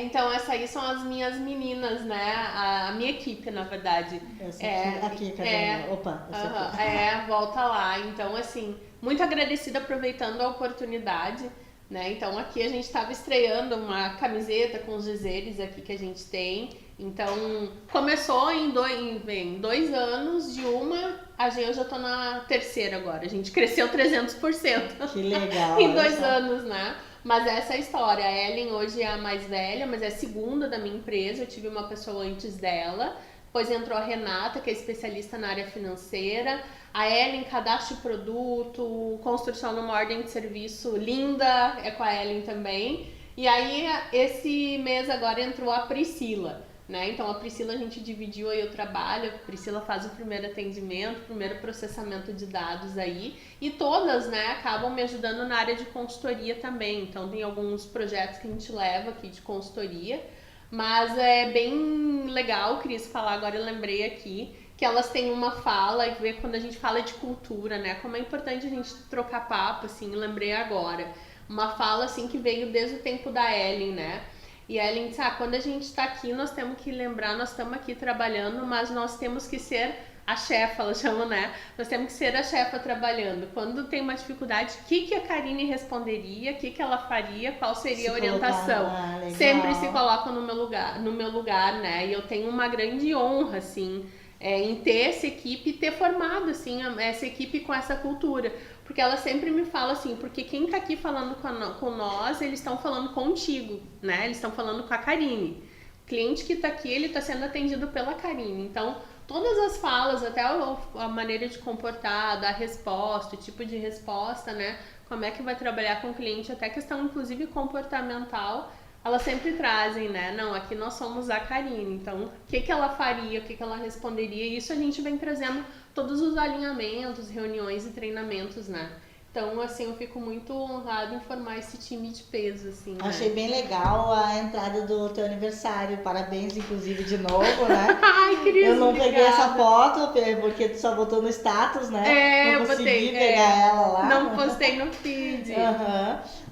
Então essa aí são as minhas meninas, né? A minha equipe, na verdade. Essa aqui, cadê? Opa, essa aqui. Volta lá. Então, assim, muito agradecida, aproveitando a oportunidade, né? Então aqui a gente estava estreando uma camiseta com os dizeres aqui que a gente tem. Então começou em 2 anos de uma, eu já tô na terceira agora. A gente cresceu 300%. Que legal. Em 2 anos, né? Mas essa é a história. A Ellen hoje é a mais velha, mas é a segunda da minha empresa. Eu tive uma pessoa antes dela. Depois entrou a Renata, que é especialista na área financeira. A Ellen, cadastro de produto, construção numa ordem de serviço linda, é com a Ellen também. E aí, esse mês agora entrou a Priscila, né? Então, a Priscila a gente dividiu aí o trabalho. A Priscila faz o primeiro atendimento, o primeiro processamento de dados aí. E todas, né, acabam me ajudando na área de consultoria também. Então, tem alguns projetos que a gente leva aqui de consultoria. Mas é bem legal, Cris, falar agora, eu lembrei aqui, que elas têm uma fala, e ver quando a gente fala de cultura, né? Como é importante a gente trocar papo, assim, lembrei agora. Uma fala, assim, que veio desde o tempo da Ellen, né? E a Ellen disse, quando a gente tá aqui, nós temos que lembrar, nós estamos aqui trabalhando, mas nós temos que ser a chefa, ela chama, né? Nós temos que ser a chefa trabalhando. Quando tem uma dificuldade, o que a Karine responderia, o que ela faria, qual seria a orientação? Sempre se coloca no meu lugar, né? E eu tenho uma grande honra, assim, em ter essa equipe e ter formado, assim, essa equipe com essa cultura. Porque ela sempre me fala assim, porque quem tá aqui falando com nós, eles estão falando contigo, né? Eles estão falando com a Karine. O cliente que tá aqui, ele tá sendo atendido pela Karine. Então, todas as falas, até a maneira de comportar, dar resposta, o tipo de resposta, né? Como é que vai trabalhar com o cliente, até questão, inclusive, comportamental, elas sempre trazem, né? Não, aqui nós somos a Karine, então o que ela faria, o que ela responderia, e isso a gente vem trazendo todos os alinhamentos, reuniões e treinamentos, né? Então, assim, eu fico muito honrada em formar esse time de peso, assim, né? Achei bem legal a entrada do teu aniversário. Parabéns, inclusive, de novo, né? Ai, Cris, eu não obrigada. peguei essa foto, porque tu só botou no status, né? Não eu consegui botei, pegar ela lá. Não postei no feed.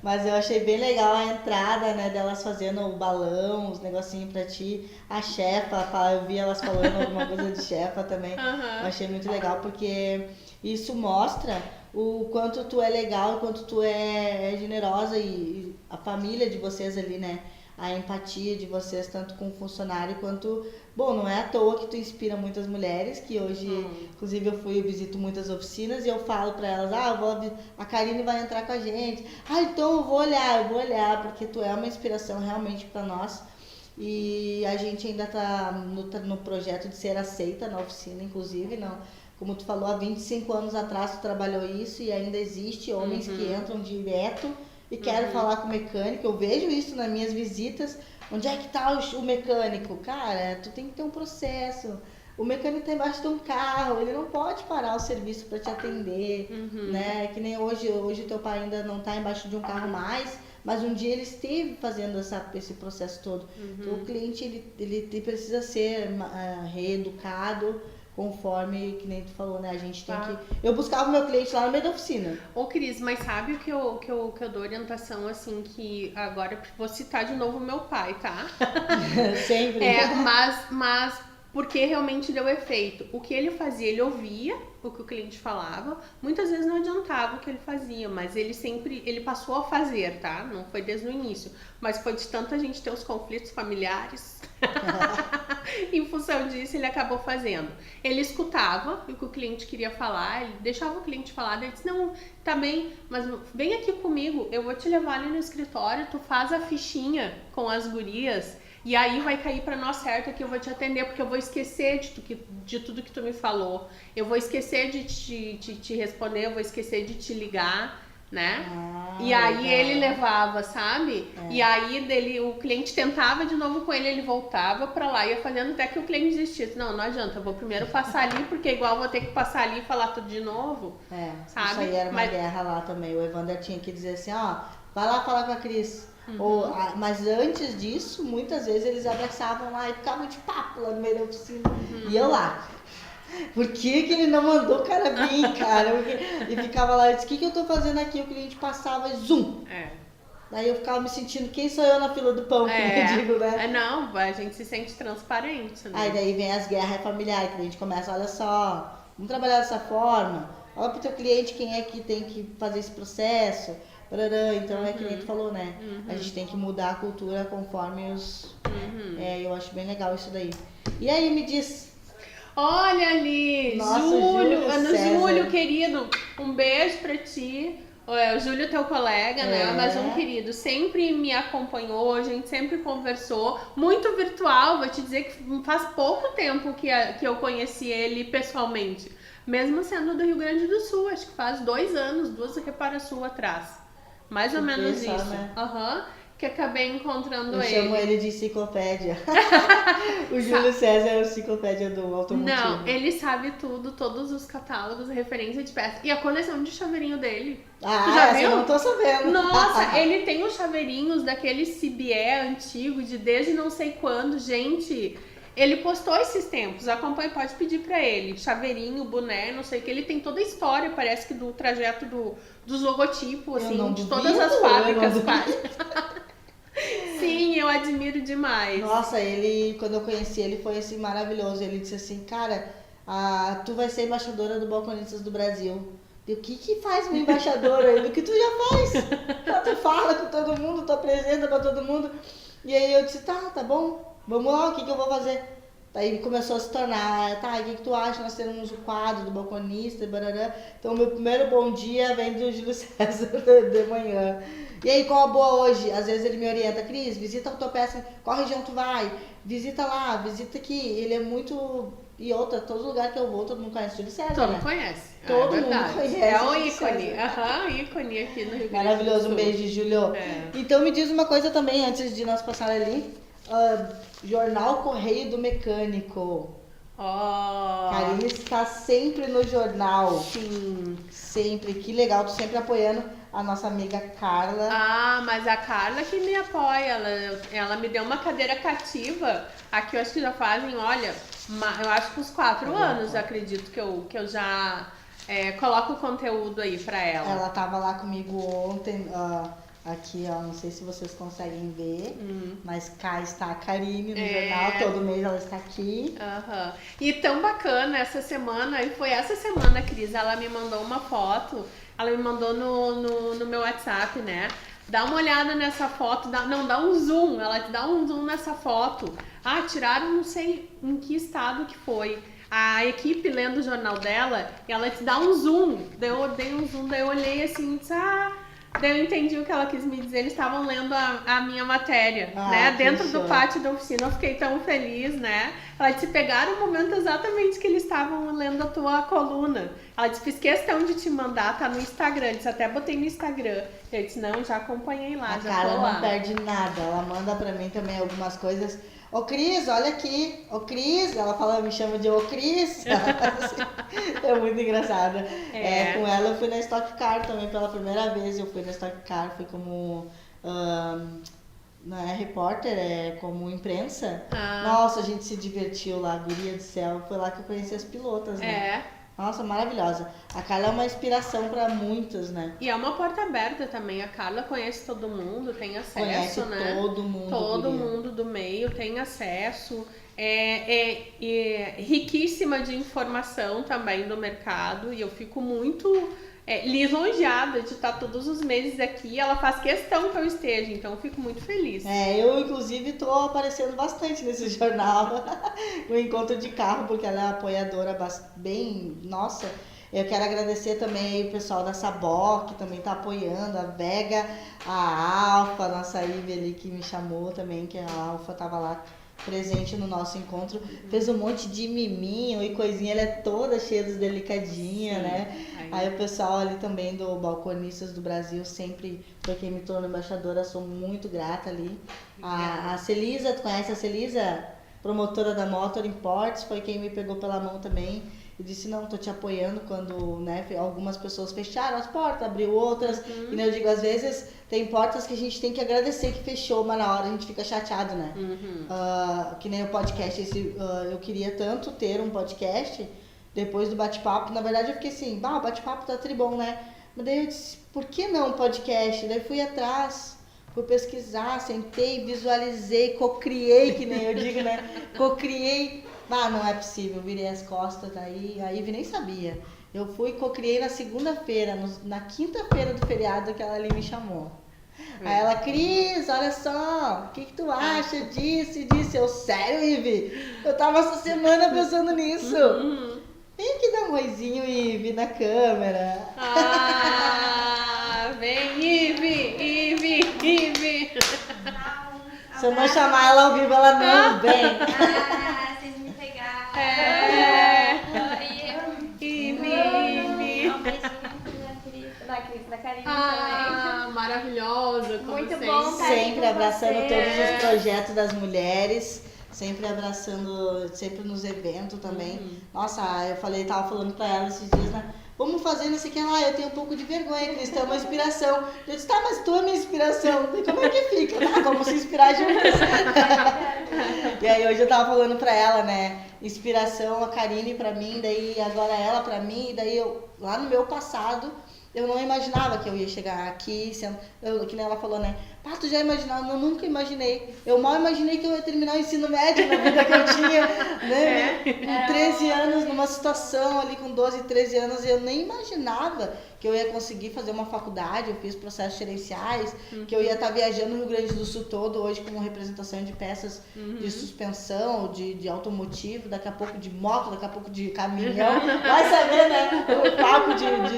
Mas eu achei bem legal a entrada, né? Delas fazendo o balão, os negocinhos pra ti. A chefa, eu vi elas falando alguma coisa de chefa também. Eu achei muito legal, porque isso mostra o quanto tu é legal, o quanto tu é generosa e a família de vocês ali, né? A empatia de vocês, tanto com o funcionário quanto... Bom, não é à toa que tu inspira muitas mulheres, que hoje, inclusive, eu visito muitas oficinas e eu falo pra elas, a Karine vai entrar com a gente. Então eu vou olhar, porque tu é uma inspiração realmente pra nós. E a gente ainda tá no projeto de ser aceita na oficina, inclusive, não... Como tu falou, há 25 anos atrás tu trabalhou isso e ainda existe homens que entram direto e querem falar com o mecânico. Eu vejo isso nas minhas visitas. Onde é que tá o mecânico? Cara, tu tem que ter um processo. O mecânico tá embaixo de um carro, ele não pode parar o serviço para te atender, né? Que nem hoje teu pai ainda não tá embaixo de um carro mais, mas um dia ele esteve fazendo esse processo todo. Então o cliente ele precisa ser reeducado, conforme, que nem tu falou, né? A gente tem que... Eu buscava o meu cliente lá no meio da oficina. Ô, Cris, mas sabe o que eu dou orientação, assim, que agora vou citar de novo meu pai, tá? Sempre. Mas porque realmente deu efeito. O que ele fazia, ele ouvia o que o cliente falava, muitas vezes não adiantava o que ele fazia, mas ele passou a fazer, tá? Não foi desde o início, mas foi de tanto a gente ter os conflitos familiares, em função disso ele acabou fazendo. Ele escutava o que o cliente queria falar, ele deixava o cliente falar, ele disse, não, tá bem, mas vem aqui comigo, eu vou te levar ali no escritório, tu faz a fichinha com as gurias, e aí vai cair pra nós certo que eu vou te atender, porque eu vou esquecer de tudo que tu me falou. Eu vou esquecer de te responder, eu vou esquecer de te ligar, né? E aí legal. Ele levava, sabe? E aí o cliente tentava de novo com ele voltava pra lá, ia fazendo até que o cliente desistisse. Não adianta, eu vou primeiro passar ali, porque igual eu vou ter que passar ali e falar tudo de novo. Sabe? Isso aí era uma guerra lá também. O Evander tinha que dizer assim, vai lá falar com a Cris. Mas antes disso, muitas vezes eles abraçavam lá e ficavam de papo lá no meio da oficina. E eu lá. Por que ele não mandou o cara vir, cara? E ficava lá, eu disse, o que eu tô fazendo aqui? O cliente passava e zoom. Daí eu ficava me sentindo, quem sou eu na fila do pão, que eu digo, né? Não, a gente se sente transparente, né? Aí daí vem as guerras familiares, que a gente começa, olha só, vamos trabalhar dessa forma. Olha pro teu cliente quem é que tem que fazer esse processo. Então é que nem tu falou, né? A gente tem que mudar a cultura conforme os... eu acho bem legal isso daí. E aí, me diz... Olha ali, Júlio, querido, um beijo pra ti. O Júlio, teu colega, né? Mas um querido, sempre me acompanhou, a gente sempre conversou, muito virtual, vou te dizer que faz pouco tempo que eu conheci ele pessoalmente, mesmo sendo do Rio Grande do Sul, acho que faz 2 anos, 2 Reparasul atrás. Mais ou menos isso. Né? Que acabei encontrando ele. Eu chamo ele de enciclopédia. O Júlio César é a enciclopédia do automotivo. Não, ele sabe tudo, todos os catálogos, referência de peças. E a coleção de chaveirinho dele. Já viu? Eu não tô sabendo. Nossa, ele tem os chaveirinhos daquele CBE antigo, de desde não sei quando. Gente, Ele postou esses tempos, acompanha, pode pedir pra ele. Chaveirinho, boné, não sei o que. Ele tem toda a história, parece que do trajeto dos logotipos, assim, de todas as fábricas. Sim, eu admiro demais. Nossa, ele, quando eu conheci ele, foi assim maravilhoso. Ele disse assim, cara, tu vai ser embaixadora do Balconistas do Brasil. E o que faz uma embaixadora aí? O que tu já faz? Tu fala com todo mundo, tu apresenta pra todo mundo. E aí eu disse, tá bom, vamos lá, o que eu vou fazer? Aí começou a se tornar, tá, o que tu acha? Nós temos o quadro do balconista, barará. Então o meu primeiro bom dia vem do Júlio César de manhã. E aí, qual a boa hoje? Às vezes ele me orienta, Cris, visita a tua peça, qual região tu vai? Visita lá, visita aqui. Ele é muito... E outra, todo lugar que eu vou, todo mundo conhece o Júlio César, Todo né? mundo conhece. Todo mundo conhece. É um ícone. ícone aqui no Rio Grande do Sul. Maravilhoso, um beijo, Júlio. Então me diz uma coisa também, antes de nós passar ali. Jornal Correio do Mecânico. Karine está sempre no jornal. Sim. Sempre. Que legal, tu sempre apoiando a nossa amiga Carla. Mas a Carla que me apoia. Ela me deu uma cadeira cativa. Aqui eu acho que já fazem, olha, eu acho que uns 4 anos, acredito que eu já coloco o conteúdo aí pra ela. Ela tava lá comigo ontem. Aqui, ó, não sei se vocês conseguem ver, mas cá está a Karine no jornal, todo mês ela está aqui. E tão bacana essa semana, e foi essa semana, Cris, ela me mandou uma foto, ela me mandou no meu WhatsApp, né? Dá uma olhada nessa foto, dá um zoom, ela te dá um zoom nessa foto. Tiraram não sei em que estado que foi. A equipe lendo o jornal dela, e ela te dá um zoom, daí eu dei um zoom, daí eu olhei assim e disse, daí eu entendi o que ela quis me dizer, eles estavam lendo a minha matéria, né? Dentro do pátio da oficina, eu fiquei tão feliz, né? Ela disse, pegaram o momento exatamente que eles estavam lendo a tua coluna. Ela disse, fiz questão de te mandar, tá no Instagram, disse, até botei no Instagram. Eu disse, não, já acompanhei lá, já tô lá. Não perde nada, ela manda pra mim também algumas coisas. Ô Cris, olha aqui, ô Cris, ela me chama de ô Cris, é muito engraçada. Com ela eu fui na Stock Car também pela primeira vez, eu fui na Stock Car, fui como, não é repórter, como imprensa. Nossa, a gente se divertiu lá, guria do céu, foi lá que eu conheci as pilotas, né? Nossa, maravilhosa. A Carla é uma inspiração para muitos, né? E é uma porta aberta também. A Carla conhece todo mundo, tem acesso, né? Todo mundo. Todo mundo do meio tem acesso. É riquíssima de informação também do mercado. E eu fico muito lisonjeada de estar todos os meses aqui. Ela faz questão que eu esteja, então eu fico muito feliz. Eu inclusive tô aparecendo bastante nesse jornal, no encontro de carro, porque ela é apoiadora bem, nossa. Eu quero agradecer também o pessoal da Sabó, que também tá apoiando, a Vega, a Alfa, a nossa Ive ali que me chamou também, que a Alfa tava lá presente no nosso encontro, fez um monte de miminho e coisinha, ela é toda cheia dos delicadinha, né? Aí o pessoal ali também do Balconistas do Brasil sempre foi quem me tornou embaixadora, sou muito grata ali. A Celisa, tu conhece a Celisa? Promotora da Motor Imports, foi quem me pegou pela mão também. E disse, não, tô te apoiando quando, né, algumas pessoas fecharam as portas, abriu outras. E eu digo, às vezes tem portas que a gente tem que agradecer que fechou, mas na hora a gente fica chateado, né? Que nem o podcast, eu queria tanto ter um podcast depois do bate-papo. Na verdade eu fiquei assim, o bate-papo tá tribom, né? Mas daí eu disse, por que não podcast? Daí fui atrás, fui pesquisar, sentei, visualizei, co-criei, que nem eu digo, né? Co-criei. Não é possível, virei as costas, daí a Ivy nem sabia. Eu fui e co-criei na segunda-feira, na quinta-feira do feriado que ela ali me chamou. Aí ela, Cris, olha só, o que tu acha disso e disso? Eu, sério, Ivy? Eu tava essa semana pensando nisso. Vem aqui dar um oizinho, Ivy, na câmera. Vem, Ivy. Se eu não chamar ela ao vivo, ela não vem. Vocês me pegaram. Ivy. Um beijinho da Cris, da Karine também. Maravilhosa. Muito bom estar sempre abraçando você. todos os projetos das mulheres. Sempre abraçando, sempre nos eventos também. Nossa, tava falando pra ela esses dias, né? vamos fazer não sei o que lá, eu tenho um pouco de vergonha, Cris, tu é uma inspiração. Eu disse, tá, mas tu é minha inspiração. E como é que fica? Tá, vamos se inspirar juntas. E aí hoje eu tava falando pra ela, né, inspiração, a Karine pra mim, daí agora ela pra mim, e daí eu, lá no meu passado, eu não imaginava que eu ia chegar aqui, sendo, que nem ela falou, né? Pá, tu já imaginava? Eu nunca imaginei. Eu mal imaginei que eu ia terminar o ensino médio na vida que eu tinha, né? Com 13 anos, numa situação ali com 12, 13 anos, eu nem imaginava que eu ia conseguir fazer uma faculdade, eu fiz processos gerenciais, que eu ia estar viajando no Rio Grande do Sul todo, hoje com representação de peças de suspensão, de automotivo, daqui a pouco de moto, daqui a pouco de caminhão, vai saber, né? O papo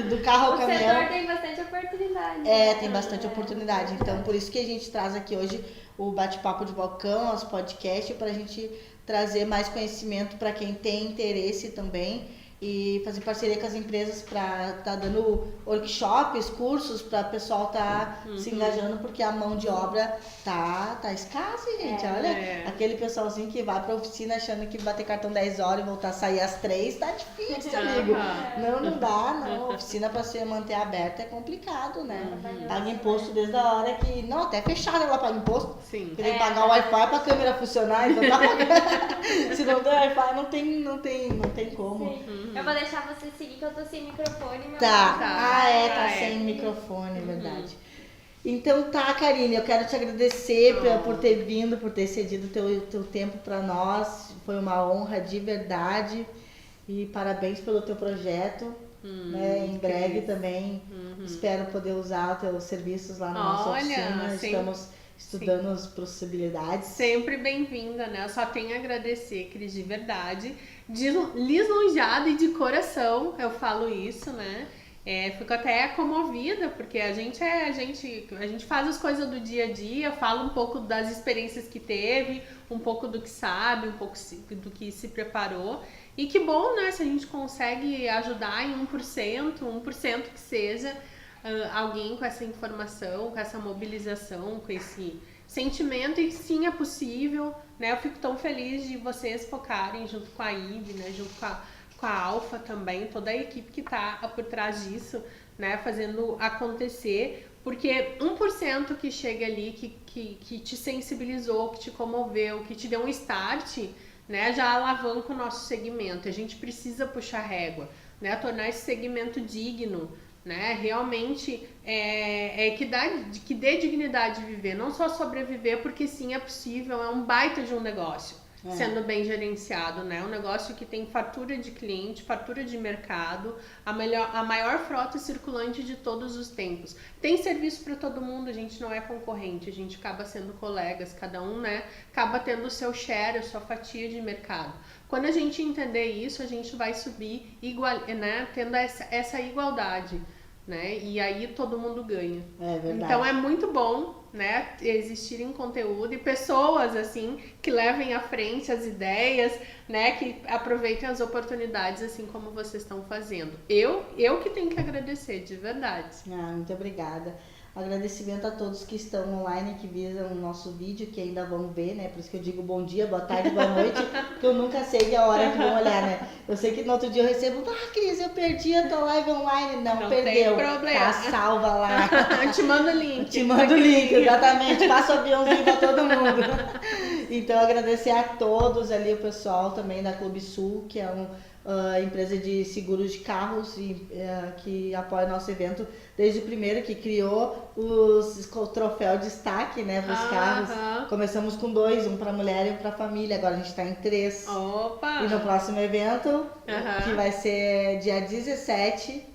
do carro ao caminhão. O setor tem bastante oportunidade. Tem bastante oportunidade. Então, por isso que a gente traz aqui hoje o Bate-Papo de Balcão, os podcasts, para a gente trazer mais conhecimento para quem tem interesse também e fazer parceria com as empresas para estar dando workshops, cursos para o pessoal estar se engajando, porque a mão de obra tá escassa, gente. Olha, aquele pessoalzinho que vai para a oficina achando que vai ter cartão 10 horas e voltar a sair às 3, tá difícil, amigo. Não dá, não. A oficina para se manter aberta é complicado, né? Paga imposto desde a hora que... Não, até fechada ela paga imposto. Sim. Tem que pagar o Wi-Fi para a câmera funcionar, então tá pagando. Se não der Wi-Fi, não tem como. Sim. Eu vou deixar você seguir que eu tô sem microfone. Meu Tá. Tá Sem microfone, é verdade. Então tá, Karine, eu quero te agradecer por ter vindo, por ter cedido teu tempo para nós. Foi uma honra de verdade. E parabéns pelo teu projeto. Né? Em breve também espero poder usar os teus serviços lá na nossa oficina. Estamos estudando as possibilidades. Sempre bem-vinda, né? Eu só tenho a agradecer, Cris, de verdade, de lisonjeada e de coração, eu falo isso, né? Fico até comovida, porque a gente faz as coisas do dia a dia, fala um pouco das experiências que teve, um pouco do que sabe, um pouco do que se preparou. E que bom, né? Se a gente consegue ajudar em 1% que seja, alguém com essa informação, com essa mobilização, com esse sentimento, e sim, é possível, né? Eu fico tão feliz de vocês focarem junto com a IB, né? Junto com a Alfa também, toda a equipe que tá por trás disso, né? Fazendo acontecer, porque 1% que chega ali, que te sensibilizou, que te comoveu, que te deu um start, né? Já alavanca o nosso segmento. A gente precisa puxar régua, né? Tornar esse segmento digno, né? Realmente que dê dignidade de viver, não só sobreviver, porque sim, é possível, é um baita de um negócio, sendo bem gerenciado, né? Um negócio que tem fartura de cliente, fartura de mercado, a maior frota circulante de todos os tempos. Tem serviço para todo mundo, a gente não é concorrente, a gente acaba sendo colegas, cada um, né? Acaba tendo o seu share, a sua fatia de mercado. Quando a gente entender isso, a gente vai subir né? Tendo essa igualdade, né? E aí todo mundo ganha. É verdade. Então é muito bom, né, existirem conteúdo e pessoas assim que levem à frente as ideias, né, que aproveitem as oportunidades assim como vocês estão fazendo. Eu que tenho que agradecer, de verdade. Muito obrigada. Agradecimento a todos que estão online, que viram o nosso vídeo, que ainda vão ver, né? Por isso que eu digo bom dia, boa tarde, boa noite, porque eu nunca sei a hora que vão olhar, né? Eu sei que no outro dia eu recebo, Cris, eu perdi a tua live online. Não perdeu. Tem problema. Tá salva lá. Te mando o link. Te mando o link, exatamente. Passa o aviãozinho pra todo mundo. Então, agradecer a todos ali, o pessoal também da Clube Sul, que é empresa de seguros de carros que apoia nosso evento desde o primeiro, que criou o troféu destaque, né, para os carros. Começamos com 2, um para mulher e um para família, agora a gente está em 3. Opa! E no próximo evento, que vai ser dia 17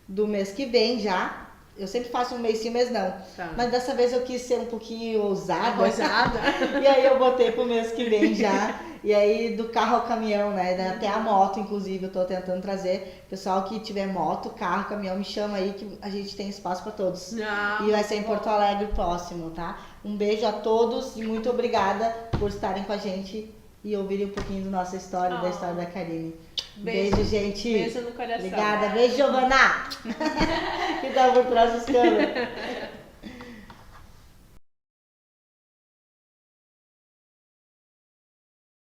do mês que vem já. Eu sempre faço um mês sim, mês não. Tá. Mas dessa vez eu quis ser um pouquinho ousada. Ousada? E aí eu botei pro mês que vem já. E aí do carro ao caminhão, né? Até a moto, inclusive, eu tô tentando trazer. Pessoal que tiver moto, carro, caminhão, me chama aí que a gente tem espaço para todos. Não, e vai ser em Porto Alegre próximo, tá? Um beijo a todos e muito obrigada por estarem com a gente e ouvirem um pouquinho da nossa história, da história da Karine. Beijo, gente. Beijo no coração. Obrigada. Beijo, Giovana. Que tá por trás dos câmeras.